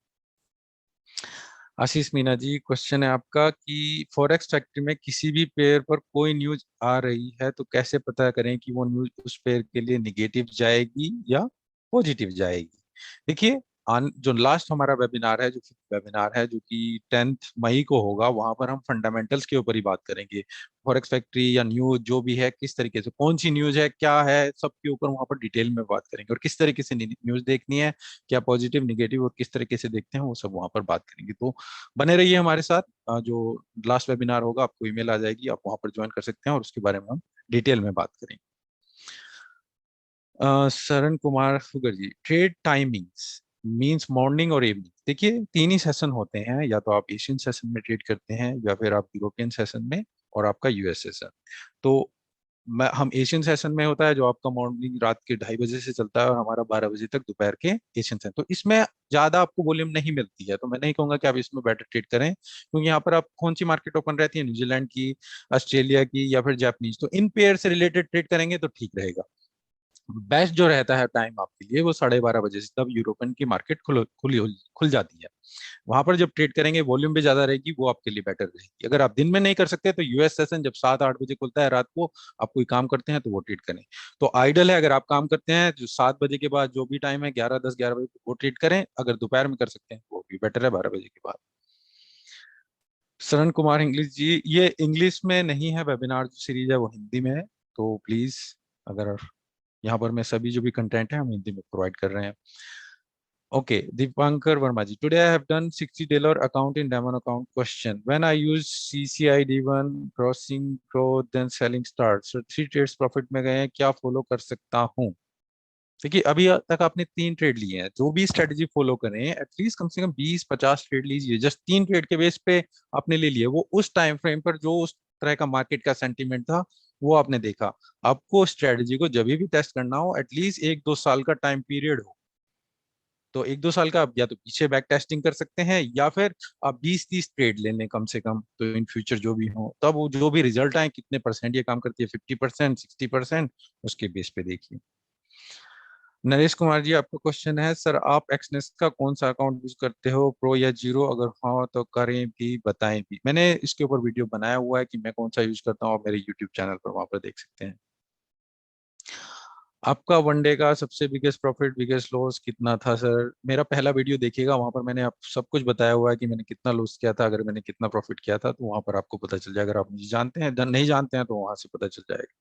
आशीष मीना जी क्वेश्चन है आपका कि फॉरेक्स फैक्ट्री में किसी भी पेयर पर कोई न्यूज आ रही है तो कैसे पता करें कि वो न्यूज उस पेयर के लिए निगेटिव जाएगी या पॉजिटिव जाएगी। देखिए जो लास्ट हमारा वेबिनार है, जो वेबिनार है जो कि 10 मई को होगा, वहां पर हम फंडामेंटल्स के ऊपर ही बात करेंगे। फॉरेक्स फैक्ट्री या न्यूज जो भी है, किस तरीके से कौन सी न्यूज है, क्या है, सबके ऊपर वहां पर डिटेल में बात करेंगे, और किस तरीके से न्यूज देखनी है, क्या पॉजिटिव निगेटिव और किस तरीके से देखते हैं, वो सब वहां पर बात करेंगे। तो बने रहिए हमारे साथ। जो लास्ट वेबिनार होगा आपको ईमेल आ जाएगी, आप वहां पर ज्वाइन कर सकते हैं और उसके बारे में हम डिटेल में बात करेंगे। शरण कुमार फुगर जी, ट्रेड टाइमिंग्स मींस मॉर्निंग और इवनिंग। देखिए 3 ही सेशन होते हैं, या तो आप एशियन सेशन में ट्रेड करते हैं या फिर आप यूरोपियन सेशन में और आपका यूएस सेशन। तो हम एशियन सेशन में होता है जो आपका मॉर्निंग रात के 2:30 बजे से चलता है, और हमारा 12 बजे तक दोपहर के एशियन सेशन। तो इसमें ज्यादा आपको वॉल्यूम नहीं मिलती है, तो मैं नहीं कहूंगा कि आप इसमें बेटर ट्रेड करें, क्योंकि यहाँ पर आप कौन सी मार्केट ओपन रहती है, न्यूजीलैंड की, ऑस्ट्रेलिया की या फिर जापानीज, तो इन पेयर से रिलेटेड ट्रेड करेंगे तो ठीक रहेगा। बेस्ट जो रहता है टाइम आपके लिए वो 12:30 बजे से, तब यूरोपियन की मार्केट खुल जाती है। वहां पर जब ट्रेड करेंगे वॉल्यूम भी ज्यादा रहेगी, वो आपके लिए बेटर रहेगी। अगर आप दिन में नहीं कर सकते तो यूएस सेशन जब 7-8 बजे खुलता है रात को, आप कोई काम करते हैं तो वो ट्रेड करें। तो आइडल है, अगर आप काम करते हैं जो 7 बजे के बाद जो भी टाइम है, 11, 10, 11 बजे वो ट्रेड करें। अगर दोपहर में कर सकते हैं वो भी बेटर है, 12 बजे के बाद। शरण कुमार इंग्लिश जी, ये इंग्लिश में नहीं है, वेबिनार जो सीरीज है वो हिंदी में है। तो प्लीज, अगर यहाँ पर मैं सभी जो भी कंटेंट है हम हिंदी में प्रोवाइड कर रहे हैं। Okay, Deepankar Verma ji, today I have done $60 account in demo account question when I use CCID1 crossing growth then selling start, so 3 trades profit में गए हैं, क्या फॉलो कर सकता हूँ? देखिए, अभी तक आपने 3 ट्रेड लिए हैं, जो भी स्ट्रेटजी फॉलो करें एटलीस्ट कम से कम 20-50 ट्रेड लीजिए। जस्ट 3 ट्रेड के बेस पे आपने ले लिए, वो उस टाइम फ्रेम पर जो उस तरह का मार्केट का सेंटीमेंट था वो आपने देखा। आपको स्ट्रेटजी को जब भी टेस्ट करना हो एटलीस्ट 1-2 साल का टाइम पीरियड हो। तो 1-2 साल का आप या तो पीछे बैक टेस्टिंग कर सकते हैं, या फिर आप 20-30 ट्रेड ले लें कम से कम, तो इन फ्यूचर जो भी हो तब वो जो भी रिजल्ट आए, कितने परसेंट ये काम करती है, 50%, 60%, उसके बेस पे देखिए। नरेश कुमार जी, आपका क्वेश्चन है, सर आप एक्सनेस का कौन सा अकाउंट यूज करते हो, प्रो या जीरो? अगर हाँ तो करें भी, बताएं भी। मैंने इसके ऊपर वीडियो बनाया हुआ है कि मैं कौन सा यूज करता हूँ, आप मेरे यूट्यूब चैनल पर वहां पर देख सकते हैं। आपका वनडे का सबसे बिगेस्ट प्रॉफिट बिगेस्ट लॉस कितना था? सर मेरा पहला वीडियो देखिएगा, वहां पर मैंने आप सब कुछ बताया हुआ है कि मैंने कितना लॉस किया था, अगर मैंने कितना प्रॉफिट किया था, तो वहां पर आपको पता चल जाएगा। अगर आप मुझे जानते हैं, नहीं जानते हैं, तो वहां से पता चल जाएगा।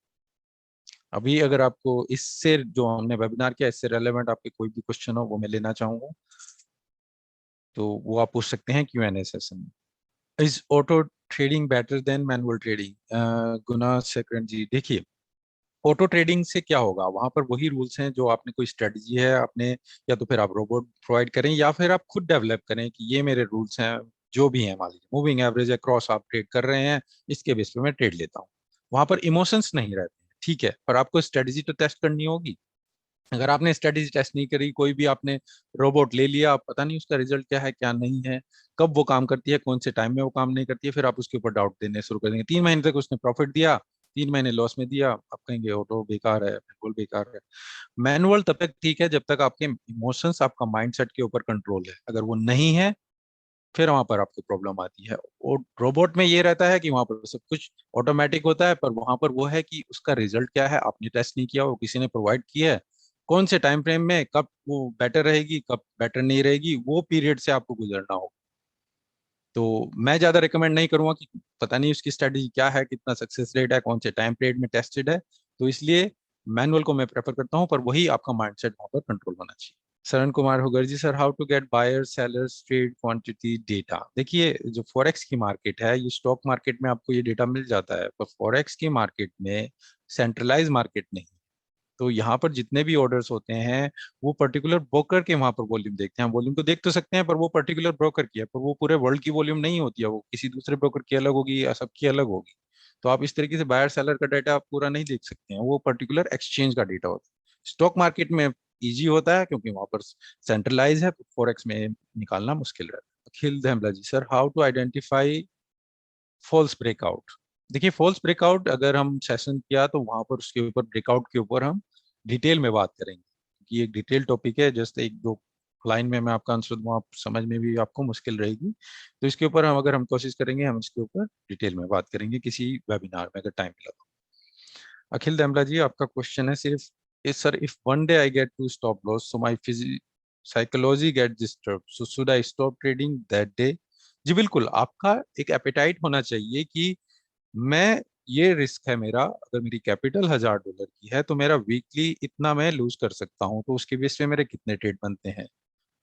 अभी अगर आपको इससे जो हमने वेबिनार किया इससे रेलेवेंट आपके कोई भी क्वेश्चन हो वो मैं लेना चाहूंगा, तो वो आप पूछ सकते हैं Q&A सेशन में। Is auto trading better than manual trading? गुना सेकंड जी, देखिए, ऑटो ट्रेडिंग से क्या होगा, वहां पर वही रूल्स हैं जो आपने, कोई स्ट्रेटजी है आपने, या तो फिर आप रोबोट प्रोवाइड करें या फिर आप खुद डेवलप करें कि ये मेरे रूल्स हैं जो भी हैं। मान लीजिए मूविंग एवरेज है, क्रॉस आप ट्रेड कर रहे हैं, इसके बेस पे मैं ट्रेड लेता हूँ। वहां पर इमोशंस नहीं रहते हैं, ठीक है, पर आपको स्ट्रेटजी तो टेस्ट करनी होगी। अगर आपने स्ट्रेटेजी टेस्ट नहीं करी, कोई भी आपने रोबोट ले लिया, आप पता नहीं उसका रिजल्ट क्या है क्या नहीं है, कब वो काम करती है, कौन से टाइम में वो काम नहीं करती है, फिर आप उसके ऊपर डाउट देने शुरू कर देंगे। 3 महीने तक उसने प्रॉफिट दिया, 3 महीने लॉस में दिया, आप कहेंगे ऑटो बेकार है, बिल्कुल बेकार है। मैनुअल तब तक ठीक है जब तक आपके इमोशंस, आपका माइंडसेट के ऊपर कंट्रोल है। अगर वो नहीं है, फिर वहां पर आपको प्रॉब्लम आती है। और रोबोट में ये रहता है कि वहां पर सब कुछ ऑटोमेटिक होता है, पर वहां पर वो है कि उसका रिजल्ट क्या है आपने टेस्ट नहीं किया, वो किसी ने प्रोवाइड किया है, कौन से टाइम फ्रेम में कब वो बेटर रहेगी कब बेटर नहीं रहेगी, वो पीरियड से आपको गुजरना होगा। तो मैं ज्यादा रिकमेंड नहीं करूंगा कि पता नहीं उसकी स्ट्रेटजी क्या है, कितना सक्सेस रेट है, कौन से टाइम पीरियड में टेस्टेड है। तो इसलिए मैनुअल को मैं प्रेफर करता हूँ, पर वही आपका माइंडसेट वहां पर कंट्रोल होना चाहिए। Sharan Kumar Hogar ji, sir how to get buyer sellers trade quantity data? देखिए, जो फॉरेक्स की मार्केट है, ये स्टॉक मार्केट में आपको ये डेटा मिल जाता है, पर फॉरेक्स की मार्केट में सेंट्रलाइज मार्केट नहीं। तो यहाँ पर जितने भी ऑर्डर्स होते हैं वो पर्टिकुलर ब्रोकर के वहां पर वॉल्यूम देखते हैं। वॉल्यूम तो देख तो सकते हैं, पर वो पर्टिकुलर ब्रोकर की है, पर वो पूरे वर्ल्ड की वॉल्यूम नहीं होती है, वो किसी दूसरे ब्रोकर की अलग होगी या सबकी अलग होगी। तो आप इस तरीके से बायर सेलर का डाटा आप पूरा नहीं देख सकते हैं, वो पर्टिकुलर एक्सचेंज का डेटा होता है। स्टॉक मार्केट में इजी होता है क्योंकि वहां पर सेंट्रलाइज है, फॉरेक्स में निकालना मुश्किल रहता है। Akhil Dhamla ji, sir how to identify false breakout? देखिए, फॉल्स ब्रेकआउट अगर हम सेशन किया तो वहां पर उसके ऊपर ब्रेकआउट के ऊपर हम डिटेल में बात करेंगे, कि एक डिटेल टॉपिक है, जस्ट 1-2 लाइन में मैं आपका आंसर दूं, आप समझ में भी आपको मुश्किल रहेगी। तो इसके ऊपर हम, अगर हम कोशिश करेंगे, हम इसके ऊपर डिटेल में बात करेंगे किसी वेबिनार में, अगर टाइम मिला तो। अखिल दमला जी, आपका क्वेश्चन है सिर्फ इस, sir if one day I get two stop loss so my psychology get disturb, so should I stop trading that day? जी बिल्कुल, आपका एक एपेटाइट होना चाहिए कि मैं, ये रिस्क है मेरा, अगर मेरी कैपिटल $1000 की है तो मेरा वीकली इतना मैं लूज कर सकता हूँ, तो उसके बेस पे मेरे कितने ट्रेड बनते हैं।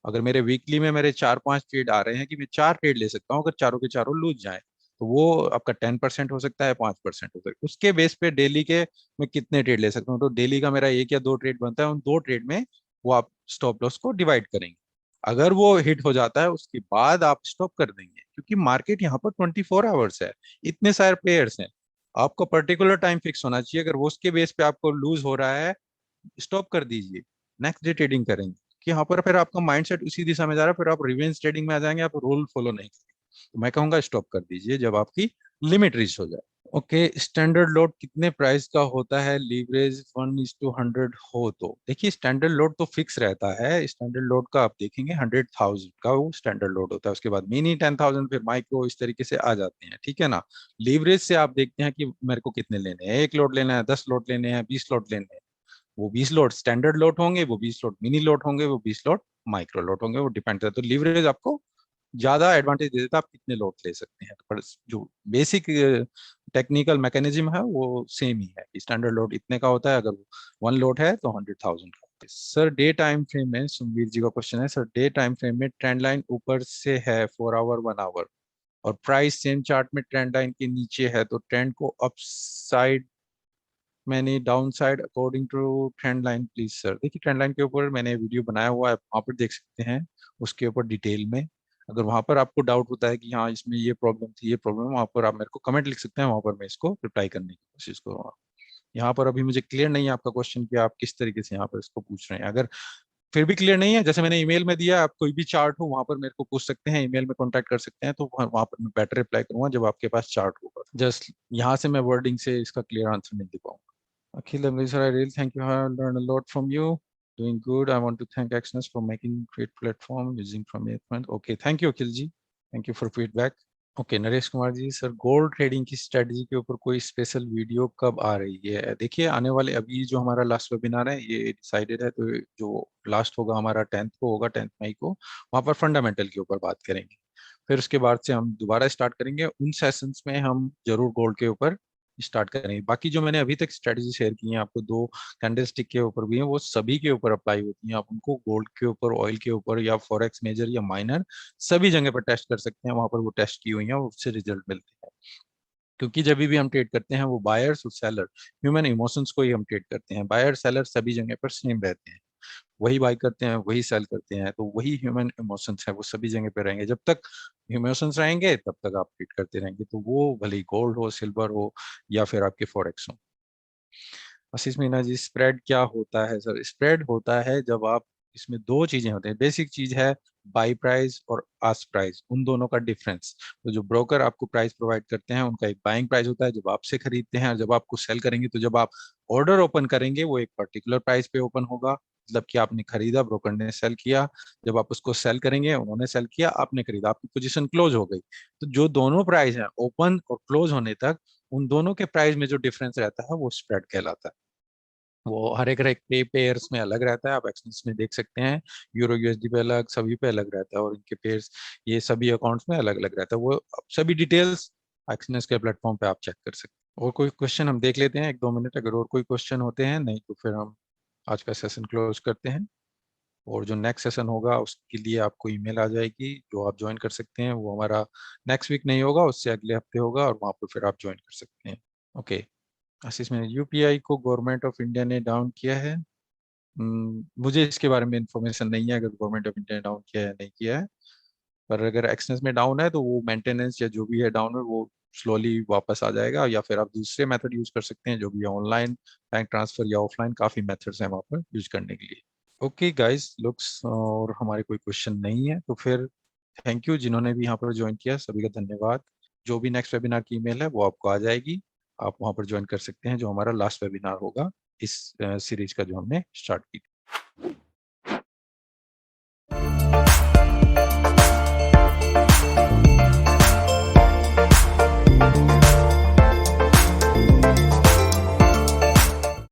अगर मेरे वीकली में मेरे 4-5 ट्रेड आ रहे हैं कि मैं 4 ट्रेड ले सकता हूँ, अगर चारों के चारों लूज जाए, तो वो आपका 10% हो सकता है, 5% हो सकता है। उसके बेस पे डेली के मैं कितने ट्रेड ले सकता हूँ, तो डेली का मेरा 1 या 2 ट्रेड बनता है, उन 2 ट्रेड में वो आप स्टॉप लॉस को डिवाइड करेंगे। अगर वो हिट हो जाता है उसके बाद आप स्टॉप कर देंगे, क्योंकि मार्केट यहाँ पर 24 आवर्स है, इतने सारे प्लेयर्स हैं, आपको पर्टिकुलर टाइम फिक्स होना चाहिए। अगर वो उसके बेस पे आपको लूज हो रहा है, स्टॉप कर दीजिए, नेक्स्ट डे ट्रेडिंग करेंगे। कि यहाँ पर फिर आपका माइंडसेट उसी दिशा में जा रहा है, फिर आप रिवेंज ट्रेडिंग में आ जाएंगे, आप रूल फॉलो नहीं करेंगे। तो मैं कहूंगा स्टॉप कर दीजिए जब आपकी लिमिट रीच हो जाए। ओके, स्टैंडर्ड लोड कितने प्राइस का होता है लीवरेज 1:100 हो तो? देखिए, स्टैंडर्ड लोड तो फिक्स रहता है। स्टैंडर्ड लोड का आप देखेंगे 100,000 का वो स्टैंडर्ड लोड होता है। उसके बाद मिनी 10,000, फिर माइक्रो, इस तरीके से आ जाते हैं, ठीक है ना। लीवरेज से आप देखते हैं कि मेरे को कितने लेने हैं, 1 लोड लेना है, 10 लोड लेने हैं, 20 लोड लेने हैं। वो 20 लोड स्टैंडर्ड लोड होंगे, वो 20 लोड मिनी लोड होंगे, वो 20 लोड माइक्रो लोड होंगे। वो डिपेंड करता है। तो लीवरेज आपको ज्यादा एडवांटेज दे देता है, आप कितने लोड ले सकते हैं। पर जो बेसिक टेक्निकल मैकेनिज्म है वो सेम ही है। स्टैंडर्ड लोड इतने का होता है, अगर 1 लोड है तो 100,000 का। सर, डे टाइम फ्रेम में सुखबीर जी का क्वेश्चन है, सर डे टाइम फ्रेम में ट्रेंड लाइन ऊपर से है 4 आवर 1 आवर, और प्राइस सेम चार्ट में ट्रेंड लाइन के नीचे है, तो ट्रेंड को अप साइड मैंने down side according to trend line please sir. देखिए, ट्रेंड लाइन के ऊपर मैंने वीडियो बनाया हुआ है, आप वहाँ पर देख सकते हैं उसके ऊपर डिटेल में। अगर वहाँ पर आपको डाउट होता है कि हाँ इसमें ये प्रॉब्लम थी, ये प्रॉब्लम, वहाँ पर आप मेरे को कमेंट लिख सकते हैं, वहाँ पर मैं इसको रिप्लाई करने की कोशिश करूँगा। यहाँ पर अभी मुझे क्लियर नहीं है आपका क्वेश्चन कि आप किस तरीके से यहाँ पर इसको पूछ रहे हैं। अगर फिर भी क्लियर नहीं है, जैसे मैंने ईमेल में दिया, आप कोई भी चार्ट हो वहाँ पर मेरे को पूछ सकते हैं, ईमेल में कॉन्टैक्ट कर सकते हैं, तो वहाँ पर मैं बेटर रिप्लाई करूंगा जब आपके पास चार्ट होगा। जस्ट यहाँ से मैं वर्डिंग से इसका क्लियर आंसर नहीं दे पाऊंगा। Akhil Amri sir, I really thank you. I have learned a lot from you. Doing good. I want to thank Exness for making great platform using from 8 month. Okay, thank you Akhil ji. Thank you for feedback. Okay, Naresh Kumar ji, sir gold trading की स्ट्रेटजी के ऊपर कोई स्पेशल वीडियो कब आ रही है? देखिए, आने वाले, अभी जो हमारा लास्ट वेबिनार है ये डिसाइडेड है, तो जो लास्ट होगा हमारा 10th को होगा, 10 मई को। वहाँ पर फंडामेंटल के ऊपर बात करेंगे। फिर उसके बाद से हम दोबारा स्टार्ट करेंगे, उन सेशंस में हम जरूर गोल्ड के ऊपर स्टार्ट करेंगे। बाकी जो मैंने अभी तक स्ट्रेटजी शेयर की है आपको, 2 कैंडलस्टिक के ऊपर भी है, वो सभी के ऊपर अप्लाई होती हैं। आप उनको गोल्ड के ऊपर, ऑयल के ऊपर, या फॉरेक्स मेजर या माइनर, सभी जगह पर टेस्ट कर सकते हैं। वहां पर वो टेस्ट की हुई है, उससे रिजल्ट मिलते हैं। क्योंकि जब भी हम ट्रेड करते हैं, वो बायर्स और सेलर, ह्यूमन इमोशंस को ही हम ट्रेड करते हैं। बायर सेलर सभी जगह पर सेम रहते हैं, वही बाई करते हैं, वही सेल करते हैं, तो वही ह्यूमन इमोशंस है, वो सभी जगह पे रहेंगे। जब तक इमोशंस रहेंगे तब तक आप ट्रेड करते रहेंगे, तो वो भले ही गोल्ड हो, सिल्वर हो, या फिर आपके फॉरेक्स हो। आशीष मीना जी, स्प्रेड क्या होता है? सर, स्प्रेड होता है जब आप, इसमें 2 चीजें होते हैं। बेसिक चीज है बाई प्राइस और आस्क प्राइस, उन दोनों का डिफरेंस। तो जो ब्रोकर आपको प्राइस प्रोवाइड करते हैं, उनका एक बाइंग प्राइस होता है जब आपसे खरीदते हैं, और जब आपको सेल करेंगे, तो जब आप ऑर्डर ओपन करेंगे वो एक पर्टिकुलर प्राइस पे ओपन होगा, मतलब कि आपने खरीदा, ब्रोकर ने सेल किया। जब आप उसको सेल करेंगे, उन्होंने सेल किया, आपने खरीदा, आपकी पोजीशन क्लोज हो गई। तो जो दोनों प्राइस हैं ओपन और क्लोज होने तक, उन दोनों के प्राइस में जो डिफरेंस रहता है वो स्प्रेड कहलाता है। वो हर एक पे पेयर्स में अलग रहता है, आप एक्सचेंज में देख सकते हैं। यूरो यूएसडी पे अलग, सभी पे अलग रहता है, और इनके पेयर्स, ये सभी अकाउंट्स में अलग अलग रहता है। वो सभी डिटेल्स एक्सचेंज के प्लेटफॉर्म पे आप चेक कर सकते हैं। और कोई क्वेश्चन हम देख लेते हैं 1-2 मिनट, अगर और कोई क्वेश्चन होते हैं, नहीं तो फिर हम आज का सेशन क्लोज करते हैं। और जो नेक्स्ट सेशन होगा उसके लिए आपको ईमेल आ जाएगी, जो आप ज्वाइन कर सकते हैं। वो हमारा नेक्स्ट वीक नहीं होगा, उससे अगले हफ्ते होगा, और वहाँ पर फिर आप ज्वाइन कर सकते हैं। ओके, आशीष में यूपीआई को गवर्नमेंट ऑफ इंडिया ने डाउन किया है। मुझे इसके बारे में इंफॉर्मेशन नहीं है, अगर गवर्नमेंट ऑफ इंडिया ने डाउन किया है या नहीं किया है। पर अगर एक्सचेंज में डाउन है, तो वो मेंटेनेंस या जो भी है डाउन है, वो स्लोली वापस आ जाएगा। या फिर आप दूसरे मेथड यूज कर सकते हैं, जो भी ऑनलाइन बैंक ट्रांसफर या ऑफलाइन, काफी मेथड्स हैं वहाँ पर यूज करने के लिए। ओके गाइस, लुक्स और हमारे कोई क्वेश्चन नहीं है, तो फिर थैंक यू जिन्होंने भी यहाँ पर ज्वाइन किया, सभी का धन्यवाद। जो भी नेक्स्ट वेबिनार की ईमेल है वो आपको आ जाएगी, आप वहाँ पर ज्वाइन कर सकते हैं, जो हमारा लास्ट वेबिनार होगा इस सीरीज का, जो हमने स्टार्ट की।